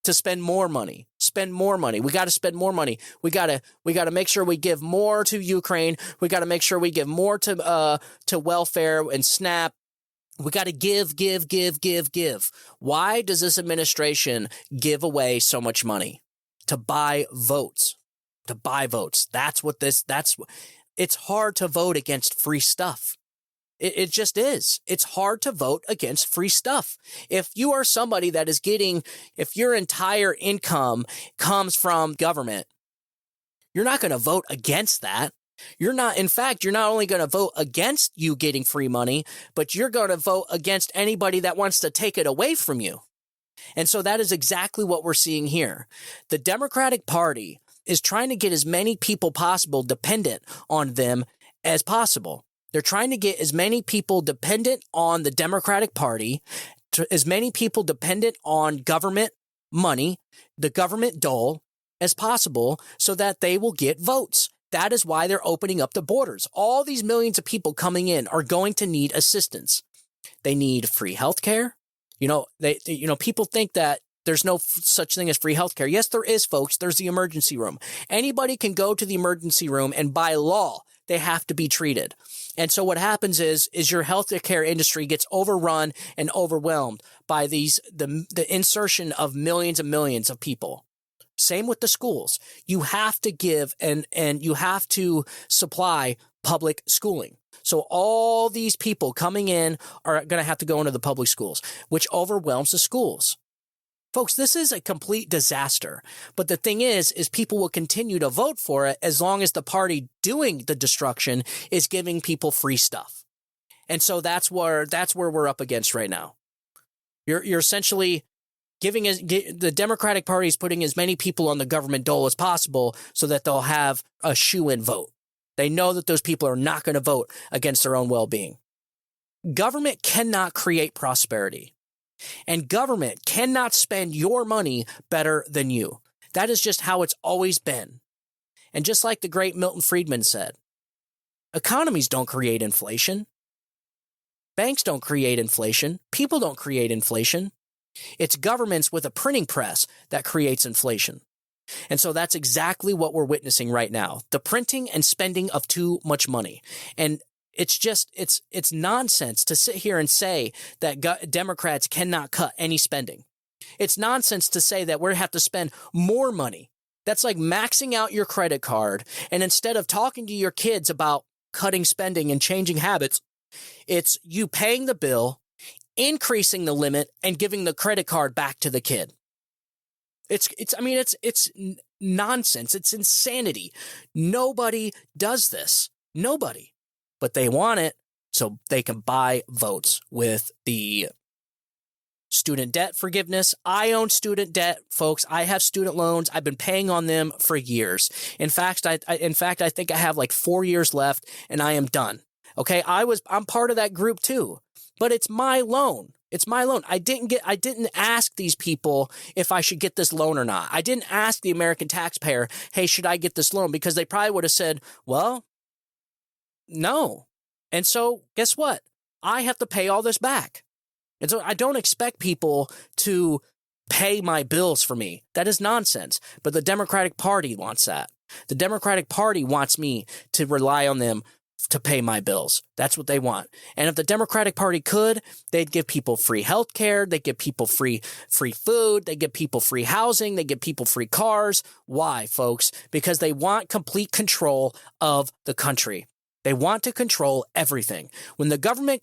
To spend more money. Spend more money. We got to spend more money. We got to make sure we give more to Ukraine. We got to make sure we give more to welfare and SNAP. We got to give. Why does this administration give away so much money? To buy votes. It's hard to vote against free stuff. It just is. It's hard to vote against free stuff. If you are somebody that is if your entire income comes from government, you're not going to vote against that. In fact, you're not only going to vote against you getting free money, but you're going to vote against anybody that wants to take it away from you. And so that is exactly what we're seeing here. The Democratic Party is trying to get as many people possible dependent on them as possible. They're trying to get as many people dependent on the Democratic Party, as many people dependent on government money, the government dole, as possible so that they will get votes. That is why they're opening up the borders. All these millions of people coming in are going to need assistance. They need free health care. People think that there's no such thing as free healthcare. Yes, there is, folks. There's the emergency room. Anybody can go to the emergency room, and by law, they have to be treated. And so what happens is your healthcare industry gets overrun and overwhelmed by the insertion of millions and millions of people. Same with the schools. You have to give and you have to supply public schooling. So all these people coming in are going to have to go into the public schools, which overwhelms the schools. Folks, this is a complete disaster. But the thing is people will continue to vote for it as long as the party doing the destruction is giving people free stuff. And so that's where we're up against right now. You're essentially the Democratic Party is putting as many people on the government dole as possible so that they'll have a shoo-in vote. They know that those people are not going to vote against their own well-being. Government cannot create prosperity. And government cannot spend your money better than you. That is just how it's always been. And just like the great Milton Friedman said, economies don't create inflation. Banks don't create inflation. People don't create inflation. It's governments with a printing press that creates inflation. And so that's exactly what we're witnessing right now. The printing and spending of too much money. And it's nonsense to sit here and say that Democrats cannot cut any spending. It's nonsense to say that we have to spend more money. That's like maxing out your credit card. And instead of talking to your kids about cutting spending and changing habits, it's you paying the bill, increasing the limit, and giving the credit card back to the kid. It's nonsense. It's insanity. Nobody does this. Nobody. But they want it so they can buy votes with the student debt forgiveness. I own student debt, folks. I have student loans. I've been paying on them for years. In fact, I think I have like 4 years left and I am done. Okay. I'm part of that group too, but it's my loan. It's my loan. I didn't ask these people if I should get this loan or not. I didn't ask the American taxpayer, hey, should I get this loan? Because they probably would have said, well, no. And so guess what? I have to pay all this back. And so I don't expect people to pay my bills for me. That is nonsense. But the Democratic Party wants that. The Democratic Party wants me to rely on them to pay my bills. That's what they want. And if the Democratic Party could, they'd give people free health care. They'd give people free food. They'd give people free housing. They'd give people free cars. Why, folks? Because they want complete control of the country. They want to control everything. When the government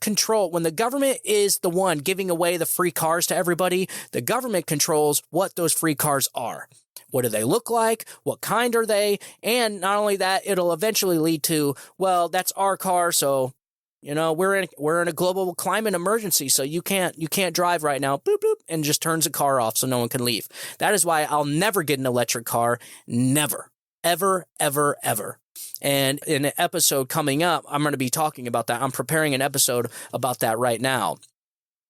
is the one giving away the free cars to everybody, the government controls what those free cars are. What do they look like? What kind are they? And not only that, it'll eventually lead to, well, that's our car, so we're in a global climate emergency, so you can't drive right now. Boop boop, and just turns the car off so no one can leave. That is why I'll never get an electric car. Never, ever, ever, ever. And in an episode coming up, I'm going to be talking about that. I'm preparing an episode about that right now,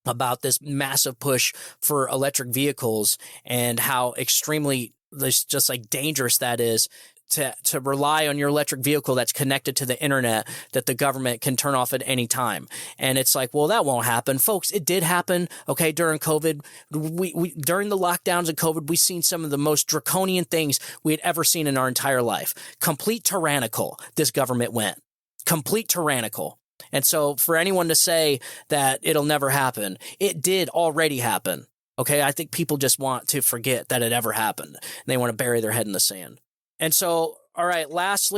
about this massive push for electric vehicles and how extremely just like dangerous that is to rely on your electric vehicle that's connected to the internet that the government can turn off at any time. And it's like, well, that won't happen. Folks, it did happen, okay, during COVID. We during the lockdowns of COVID, we've seen some of the most draconian things we had ever seen in our entire life. Complete tyrannical, this government went. Complete tyrannical. And so for anyone to say that it'll never happen, it did already happen. Okay, I think people just want to forget that it ever happened. And they want to bury their head in the sand. And so, all right, last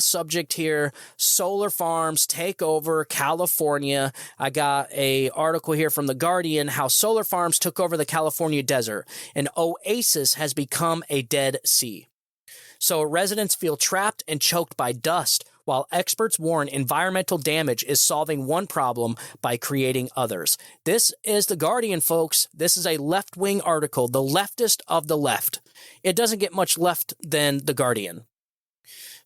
subject here, solar farms take over California. I got a article here from The Guardian, how solar farms took over the California desert. An oasis has become a dead sea. So residents feel trapped and choked by dust, while experts warn environmental damage is solving one problem by creating others. This is The Guardian, folks. This is a left-wing article, the leftist of the left. It doesn't get much left than The Guardian.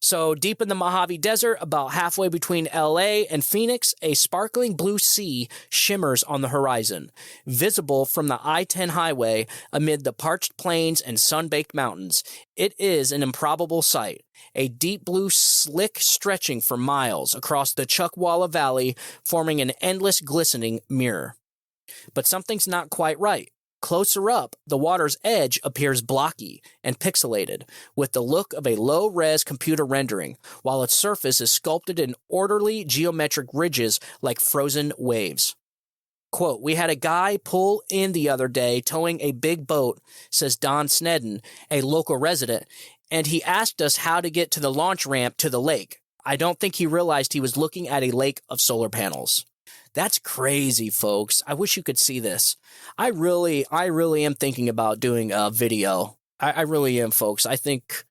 So deep in the Mojave Desert, about halfway between LA and Phoenix, a sparkling blue sea shimmers on the horizon, visible from the I-10 highway amid the parched plains and sun-baked mountains. It is an improbable sight, a deep blue slick stretching for miles across the Chuckwalla Valley, forming an endless glistening mirror. But something's not quite right. Closer up, the water's edge appears blocky and pixelated, with the look of a low-res computer rendering, while its surface is sculpted in orderly geometric ridges like frozen waves. Quote, "We had a guy pull in the other day towing a big boat," says Don Snedden, a local resident, "and he asked us how to get to the launch ramp to the lake. I don't think he realized he was looking at a lake of solar panels." That's crazy, folks. I wish you could see this. I really am thinking about doing a video. I really am, folks. I think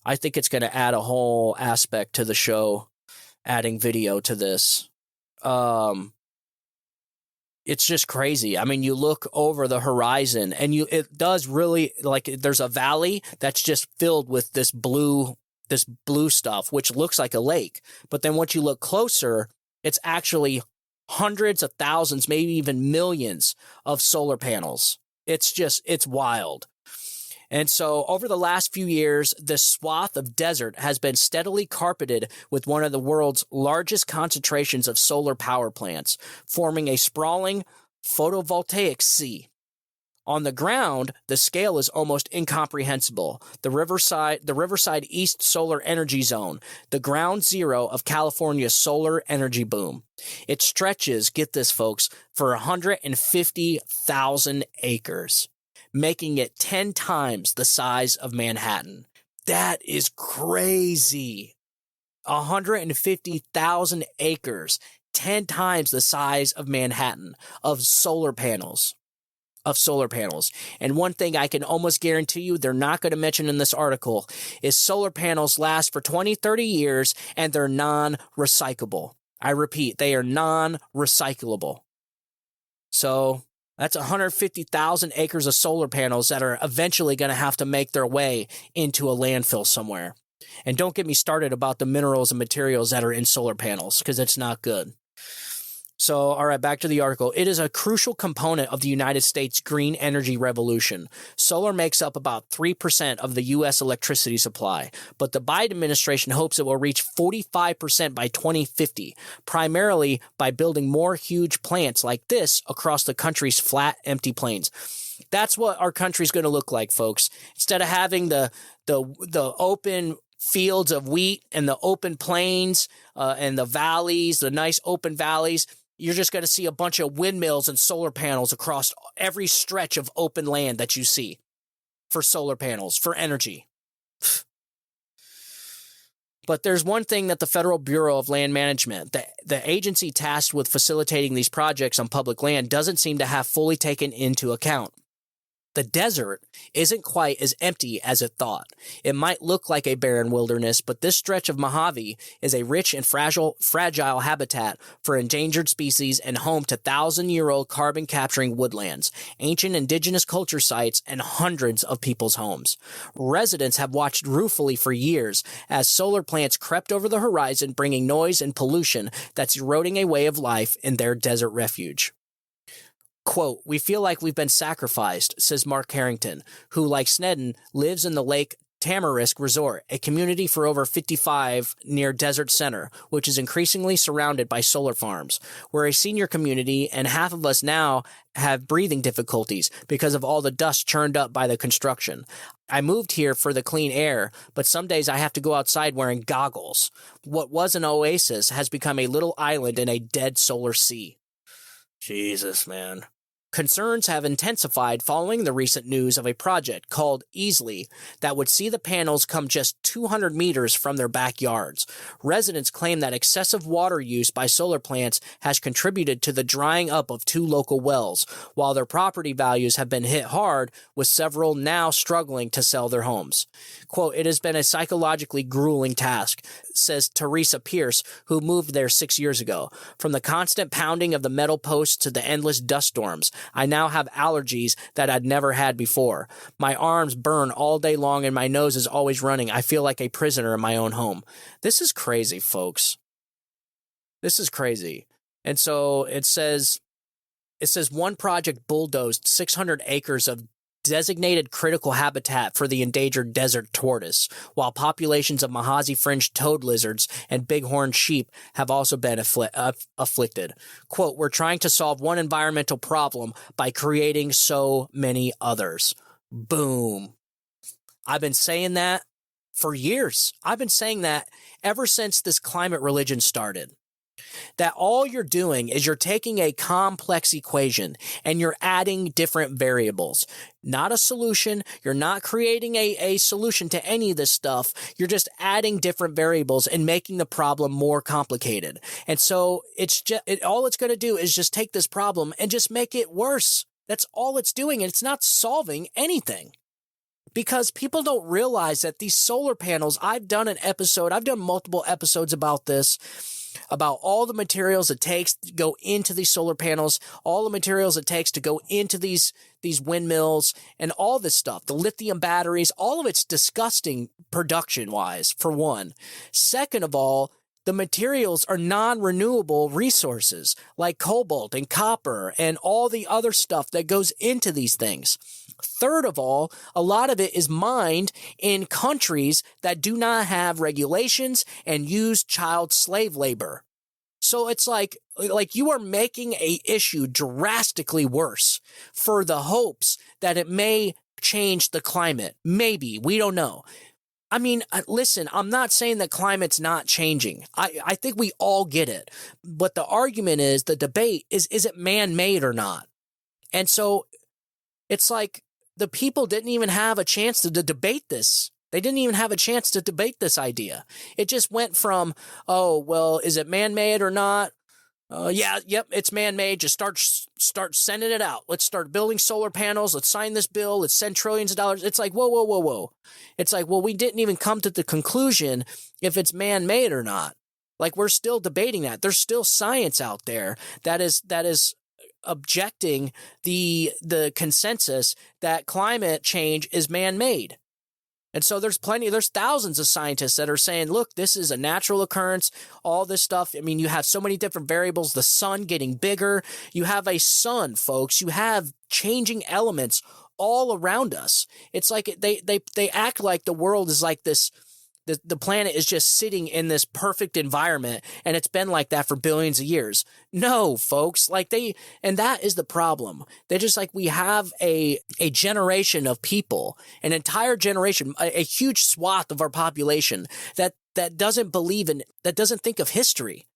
it's going to add a whole aspect to the show, adding video to this. It's just crazy. I mean, you look over the horizon and it does really, like, there's a valley that's just filled with this blue stuff, which looks like a lake. But then once you look closer, it's actually hundreds of thousands, maybe even millions of solar panels. It's wild. And so over the last few years, this swath of desert has been steadily carpeted with one of the world's largest concentrations of solar power plants, forming a sprawling photovoltaic sea. On the ground, the scale is almost incomprehensible. The Riverside East Solar Energy Zone, the ground zero of California's solar energy boom. It stretches, get this folks, for 150,000 acres, making it 10 times the size of Manhattan. That is crazy. 150,000 acres, 10 times the size of Manhattan, of solar panels. And one thing I can almost guarantee you they're not going to mention in this article is solar panels last for 20, 30 years and they're non-recyclable. I repeat, they are non-recyclable. So that's 150,000 acres of solar panels that are eventually going to have to make their way into a landfill somewhere. And don't get me started about the minerals and materials that are in solar panels, because it's not good. So, all right, back to the article. It is a crucial component of the United States green energy revolution. Solar makes up about 3% of the U.S. electricity supply, but the Biden administration hopes it will reach 45% by 2050, primarily by building more huge plants like this across the country's flat, empty plains. That's what our country's going to look like, folks. Instead of having the open fields of wheat and the open plains and the valleys, the nice open valleys, you're just going to see a bunch of windmills and solar panels across every stretch of open land that you see for solar panels, for energy. But there's one thing that the Federal Bureau of Land Management, the agency tasked with facilitating these projects on public land, doesn't seem to have fully taken into account. The desert isn't quite as empty as it thought. It might look like a barren wilderness, but this stretch of Mojave is a rich and fragile habitat for endangered species and home to thousand-year-old carbon-capturing woodlands, ancient indigenous culture sites, and hundreds of people's homes. Residents have watched ruefully for years as solar plants crept over the horizon, bringing noise and pollution that's eroding a way of life in their desert refuge. Quote, "We feel like we've been sacrificed," says Mark Harrington, who, like Sneddon, lives in the Lake Tamarisk Resort, a community for over 55 near Desert Center, which is increasingly surrounded by solar farms. We're a senior community, and half of us now have breathing difficulties because of all the dust churned up by the construction. I moved here for the clean air, but some days I have to go outside wearing goggles. What was an oasis has become a little island in a dead solar sea. Jesus, man. Concerns have intensified following the recent news of a project called Easley that would see the panels come just 200 meters from their backyards. Residents claim that excessive water use by solar plants has contributed to the drying up of 2 local wells, while their property values have been hit hard, with several now struggling to sell their homes. Quote, "It has been a psychologically grueling task," says Teresa Pierce, who moved there 6 years ago. "From the constant pounding of the metal posts to the endless dust storms, I now have allergies that I'd never had before. My arms burn all day long and my nose is always running. I feel like a prisoner in my own home." This is crazy, folks. This is crazy. And so it says one project bulldozed 600 acres of designated critical habitat for the endangered desert tortoise, while populations of Mojave fringed toad lizards and bighorn sheep have also been afflicted. Quote, "We're trying to solve one environmental problem by creating so many others." Boom. I've been saying that for years. I've been saying that ever since this climate religion started. That all you're doing is you're taking a complex equation and you're adding different variables. Not a solution. You're not creating a solution to any of this stuff. You're just adding different variables and making the problem more complicated. And so all it's going to do is just take this problem and just make it worse. That's all it's doing. And it's not solving anything. Because people don't realize that these solar panels, I've done multiple episodes about this, about all the materials it takes to go into these solar panels, all the materials it takes to go into these windmills, and all this stuff, the lithium batteries, all of it's disgusting production-wise, for one. Second of all, the materials are non-renewable resources like cobalt and copper and all the other stuff that goes into these things. Third of all, a lot of it is mined in countries that do not have regulations and use child slave labor. So it's like you are making a issue drastically worse for the hopes that it may change the climate. Maybe. We don't know. I mean, listen, I'm not saying that climate's not changing. I think we all get it. But the argument is, the debate is it man-made or not? And so it's like the people didn't even have a chance to debate this. They didn't even have a chance to debate this idea. It just went from, oh, well, is it man-made or not? Yep, it's man-made. Just start sending it out. Let's start building solar panels. Let's sign this bill. Let's send trillions of dollars. It's like, whoa. It's like, well, we didn't even come to the conclusion if it's man-made or not. Like, we're still debating that. There's still science out there that is objecting the consensus that climate change is man-made. And so there's thousands of scientists that are saying, look, this is a natural occurrence, all this stuff. I mean, you have so many different variables, the sun getting bigger. You have a sun, folks. You have changing elements all around us. It's like they act like the world is like this. The planet is just sitting in this perfect environment, and it's been like that for billions of years. No, folks, and that is the problem. They're just like, we have a generation of people, an entire generation, a huge swath of our population that doesn't think of history.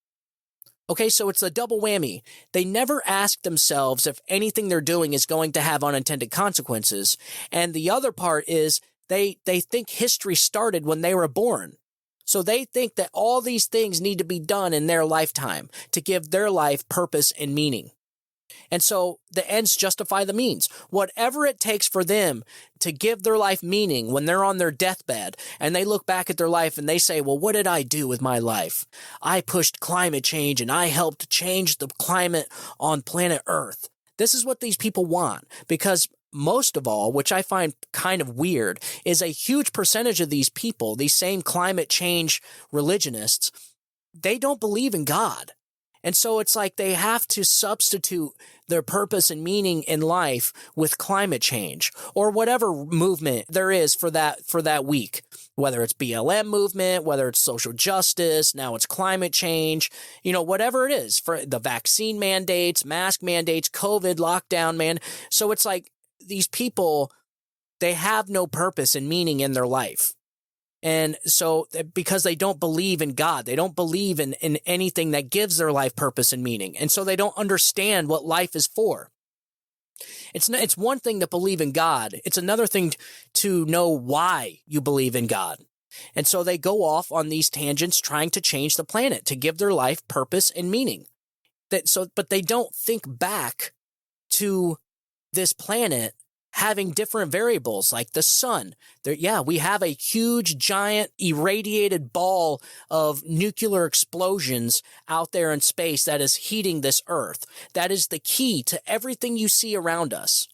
Okay, so it's a double whammy. They never ask themselves if anything they're doing is going to have unintended consequences. And the other part is, They think history started when they were born. So they think that all these things need to be done in their lifetime to give their life purpose and meaning. And so the ends justify the means. Whatever it takes for them to give their life meaning when they're on their deathbed and they look back at their life and they say, well, what did I do with my life? I pushed climate change and I helped change the climate on planet Earth. This is what these people want, because most of all, which I find kind of weird, is a huge percentage of these people, these same climate change religionists, they don't believe in God. And so it's like they have to substitute their purpose and meaning in life with climate change or whatever movement there is for that week, whether it's BLM movement, whether it's social justice, now it's climate change, whatever it is, for the vaccine mandates, mask mandates, COVID lockdown, man. So it's like these people, they have no purpose and meaning in their life. And so because they don't believe in God, they don't believe in anything that gives their life purpose and meaning. And so they don't understand what life is for. It's one thing to believe in God. It's another thing to know why you believe in God. And so they go off on these tangents trying to change the planet, to give their life purpose and meaning. But they don't think back to this planet having different variables like the sun. We have a huge, giant, irradiated ball of nuclear explosions out there in space that is heating this Earth. That is the key to everything you see around us.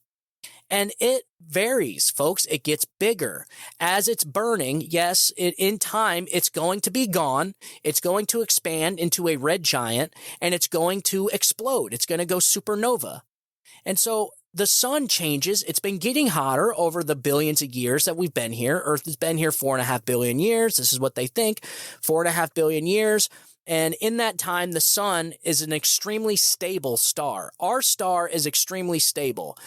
And it varies, folks. It gets bigger. As it's burning, yes, in time, it's going to be gone. It's going to expand into a red giant, and it's going to explode. It's going to go supernova. And so the sun changes. It's been getting hotter over the billions of years that we've been here. Earth has been here 4.5 billion years. This is what they think, 4.5 billion years. And in that time, the sun is an extremely stable star. Our star is extremely stable.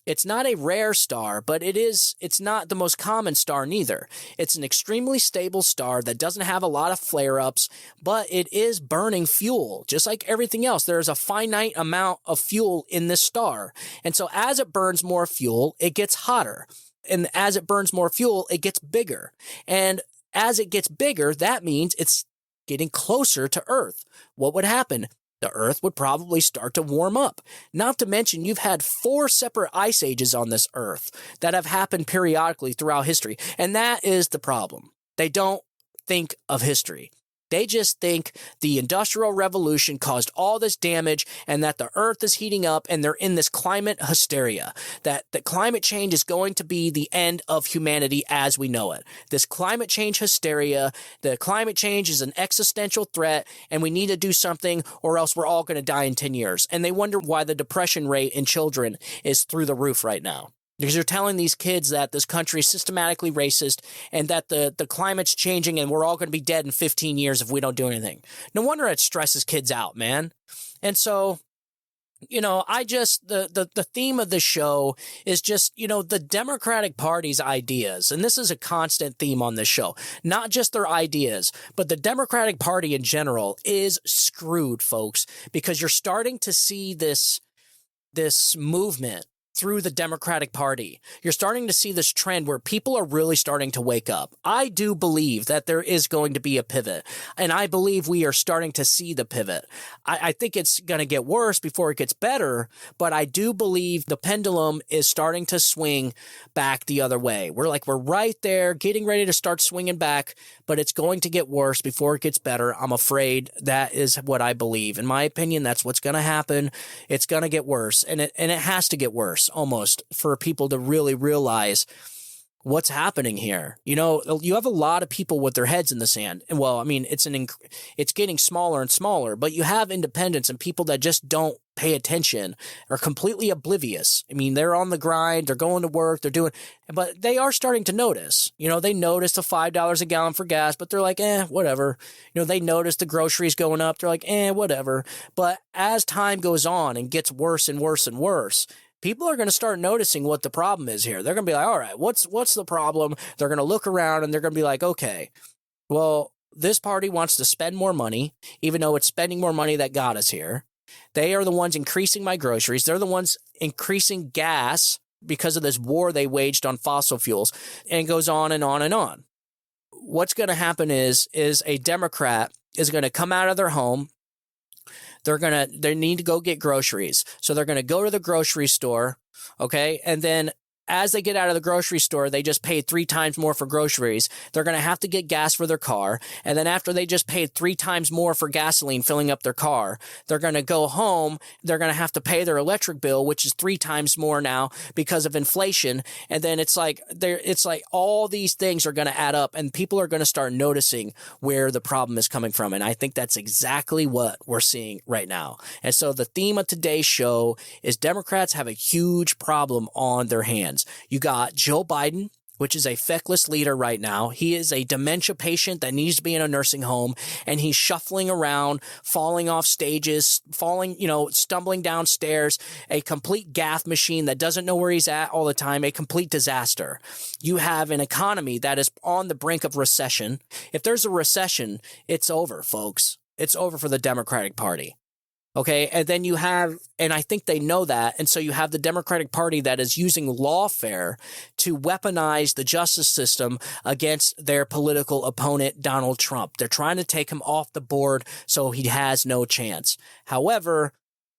It's not a rare star, but it's not the most common star neither. It's an extremely stable star that doesn't have a lot of flare-ups, but it is burning fuel. Just like everything else, there is a finite amount of fuel in this star. And so as it burns more fuel, it gets hotter. And as it burns more fuel, it gets bigger. And as it gets bigger, that means it's getting closer to Earth. What would happen? The Earth would probably start to warm up. Not to mention, you've had 4 separate ice ages on this Earth that have happened periodically throughout history. And that is the problem. They don't think of history. They just think the Industrial Revolution caused all this damage and that the Earth is heating up and they're in this climate hysteria, that climate change is going to be the end of humanity as we know it. This climate change hysteria, the climate change is an existential threat and we need to do something or else we're all going to die in 10 years. And they wonder why the depression rate in children is through the roof right now. Because you're telling these kids that this country is systematically racist and that the climate's changing and we're all going to be dead in 15 years if we don't do anything. No wonder it stresses kids out, man. And so, the theme of the show is just, the Democratic Party's ideas. And this is a constant theme on this show. Not just their ideas, but the Democratic Party in general is screwed, folks, because you're starting to see this movement through the Democratic Party. You're starting to see this trend where people are really starting to wake up. I do believe that there is going to be a pivot, and I believe we are starting to see the pivot. I think it's going to get worse before it gets better, but I do believe the pendulum is starting to swing back the other way. We're right there, getting ready to start swinging back, but it's going to get worse before it gets better. I'm afraid that is what I believe. In my opinion, that's what's going to happen. It's going to get worse, and it has to get worse. Almost for people to really realize what's happening here. You have a lot of people with their heads in the sand. And well, I mean, it's getting smaller and smaller, but you have independents and people that just don't pay attention, are completely oblivious. I mean, they're on the grind, they're going to work, but they are starting to notice. They notice the $5 a gallon for gas, but they're like, whatever. They notice the groceries going up, they're like, whatever. But as time goes on and gets worse and worse and worse, people are going to start noticing what the problem is here. They're going to be like, all right, what's the problem? They're going to look around and they're going to be like, okay, well, this party wants to spend more money, even though it's spending more money that got us here. They are the ones increasing my groceries. They're the ones increasing gas because of this war they waged on fossil fuels. And it goes on and on and on. what's going to happen is a Democrat is going to come out of their home. They need to go get groceries. So they're going to go to the grocery store. Okay. And then as they get out of the grocery store, they just paid 3 times more for groceries. They're going to have to get gas for their car. And then after they just paid 3 times more for gasoline filling up their car, they're going to go home. They're going to have to pay their electric bill, which is 3 times more now because of inflation. And then it's like all these things are going to add up, and people are going to start noticing where the problem is coming from. And I think that's exactly what we're seeing right now. And so the theme of today's show is Democrats have a huge problem on their hands. You got Joe Biden, which is a feckless leader right now. He is a dementia patient that needs to be in a nursing home, and he's shuffling around, falling off stages, stumbling downstairs, a complete gaffe machine that doesn't know where he's at all the time, a complete disaster. You have an economy that is on the brink of recession. If there's a recession, it's over, folks. It's over for the Democratic Party. Okay, and then you have, and I think they know that, and so you have the Democratic Party that is using lawfare to weaponize the justice system against their political opponent, Donald Trump. They're trying to take him off the board so he has no chance. However,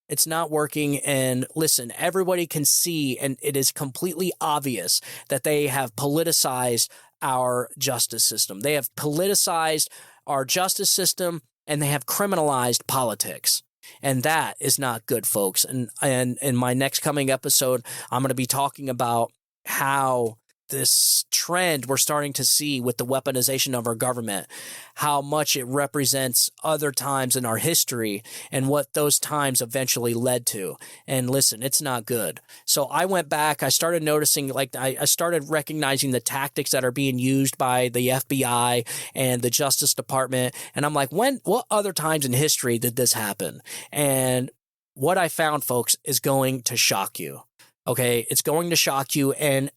it's not working, and listen, everybody can see, and it is completely obvious that they have politicized our justice system. They have politicized our justice system, and they have criminalized politics. And that is not good, folks. And in my next coming episode, I'm going to be talking about how this trend we're starting to see with the weaponization of our government, how much it represents other times in our history and what those times eventually led to. And listen, it's not good. So I went back, I started noticing, I started recognizing the tactics that are being used by the FBI and the Justice Department. And I'm like, what other times in history did this happen? And what I found, folks, is going to shock you. Okay, it's going to shock you, and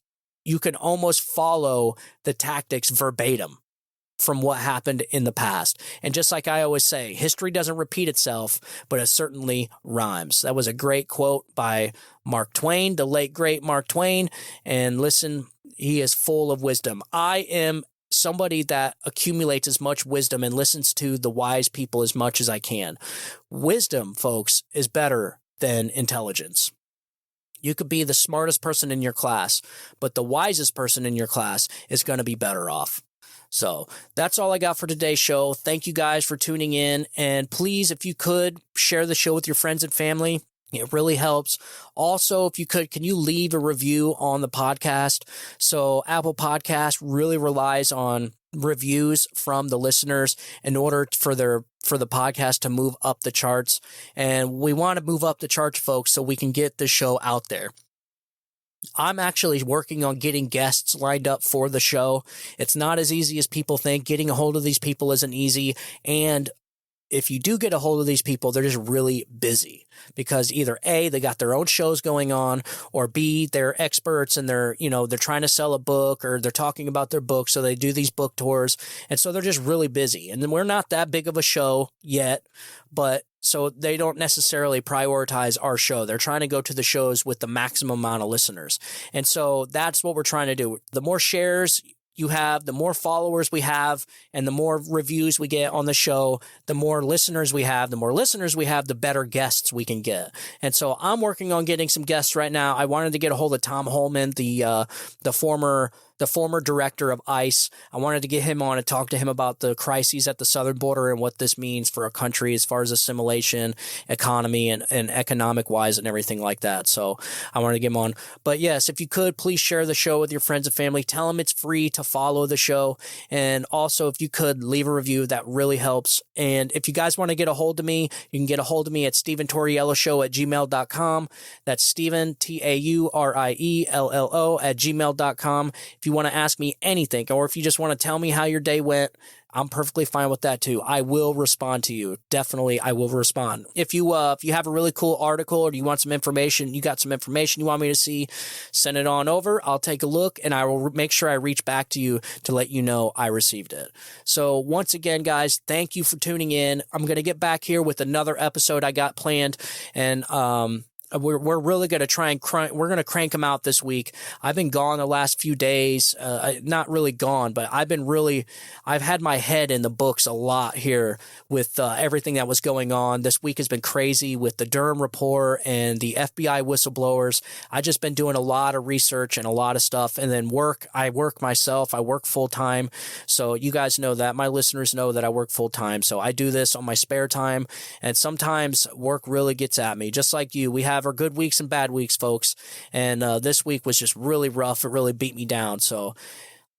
you can almost follow the tactics verbatim from what happened in the past. And just like I always say, history doesn't repeat itself, but it certainly rhymes. That was a great quote by Mark Twain, the late great Mark Twain. And listen, he is full of wisdom. I am somebody that accumulates as much wisdom and listens to the wise people as much as I can. Wisdom, folks, is better than intelligence. You could be the smartest person in your class, but the wisest person in your class is going to be better off. So that's all I got for today's show. Thank you guys for tuning in. And please, if you could, share the show with your friends and family. It really helps. Also, if you could, can you leave a review on the podcast? So Apple Podcast really relies on reviews from the listeners in order for the podcast to move up the charts. And we want to move up the charts, folks, so we can get the show out there. I'm actually working on getting guests lined up for the show. It's not as easy as people think. Getting a hold of these people isn't easy. And if you do get a hold of these people, they're just really busy because either A, they got their own shows going on, or B, they're experts and they're trying to sell a book, or they're talking about their book. So they do these book tours. And so they're just really busy. And then we're not that big of a show yet, but so they don't necessarily prioritize our show. They're trying to go to the shows with the maximum amount of listeners. And so that's what we're trying to do. The more shares you have, the more followers we have, and the more reviews we get on the show, the more listeners we have. The more listeners we have, the better guests we can get. And so I'm working on getting some guests right now. I wanted to get a hold of Tom Holman, the former director of ICE. I wanted to get him on and talk to him about the crises at the southern border and what this means for a country as far as assimilation, economy, and economic wise and everything like that. So I wanted to get him on. But yes, if you could, please share the show with your friends and family. Tell them it's free to follow the show. And also, if you could, leave a review. That really helps. And if you guys want to get a hold of me, you can get a hold of me at StephenTaurielloShow@gmail.com. That's Stephen, Tauriello @gmail.com. If you want to ask me anything, or if you just want to tell me how your day went, I'm perfectly fine with that too. I will respond to you. Definitely, I will respond. If you have a really cool article, or you want some information, you got some information you want me to see, send it on over. I'll take a look, and I will make sure I reach back to you to let you know I received it. So once again, guys, thank you for tuning in. I'm going to get back here with another episode I got planned, and we're really going to try and we're going to crank them out this week. I've been gone the last few days, not really gone, but I've had my head in the books a lot here with everything that was going on. This week has been crazy with the Durham report and the FBI whistleblowers. I've just been doing a lot of research and a lot of stuff, and then I work myself. I work full time. So you guys know that. My listeners know that I work full time. So I do this on my spare time, and sometimes work really gets at me, just like you. We have our good weeks and bad weeks, folks. And this week was just really rough. It really beat me down. So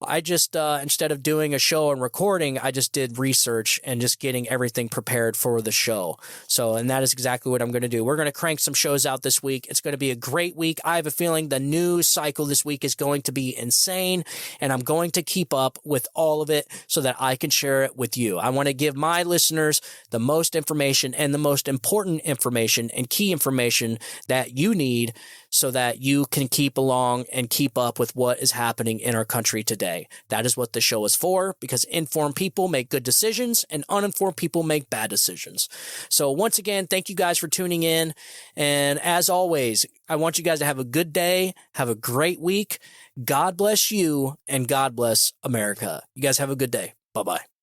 I just, instead of doing a show and recording, I just did research and just getting everything prepared for the show. So, and that is exactly what I'm going to do. We're going to crank some shows out this week. It's going to be a great week. I have a feeling the news cycle this week is going to be insane, and I'm going to keep up with all of it so that I can share it with you. I want to give my listeners the most information and the most important information and key information that you need so that you can keep along and keep up with what is happening in our country today. That is what the show is for, because informed people make good decisions and uninformed people make bad decisions. So once again, thank you guys for tuning in. And as always, I want you guys to have a good day. Have a great week. God bless you and God bless America. You guys have a good day. Bye-bye.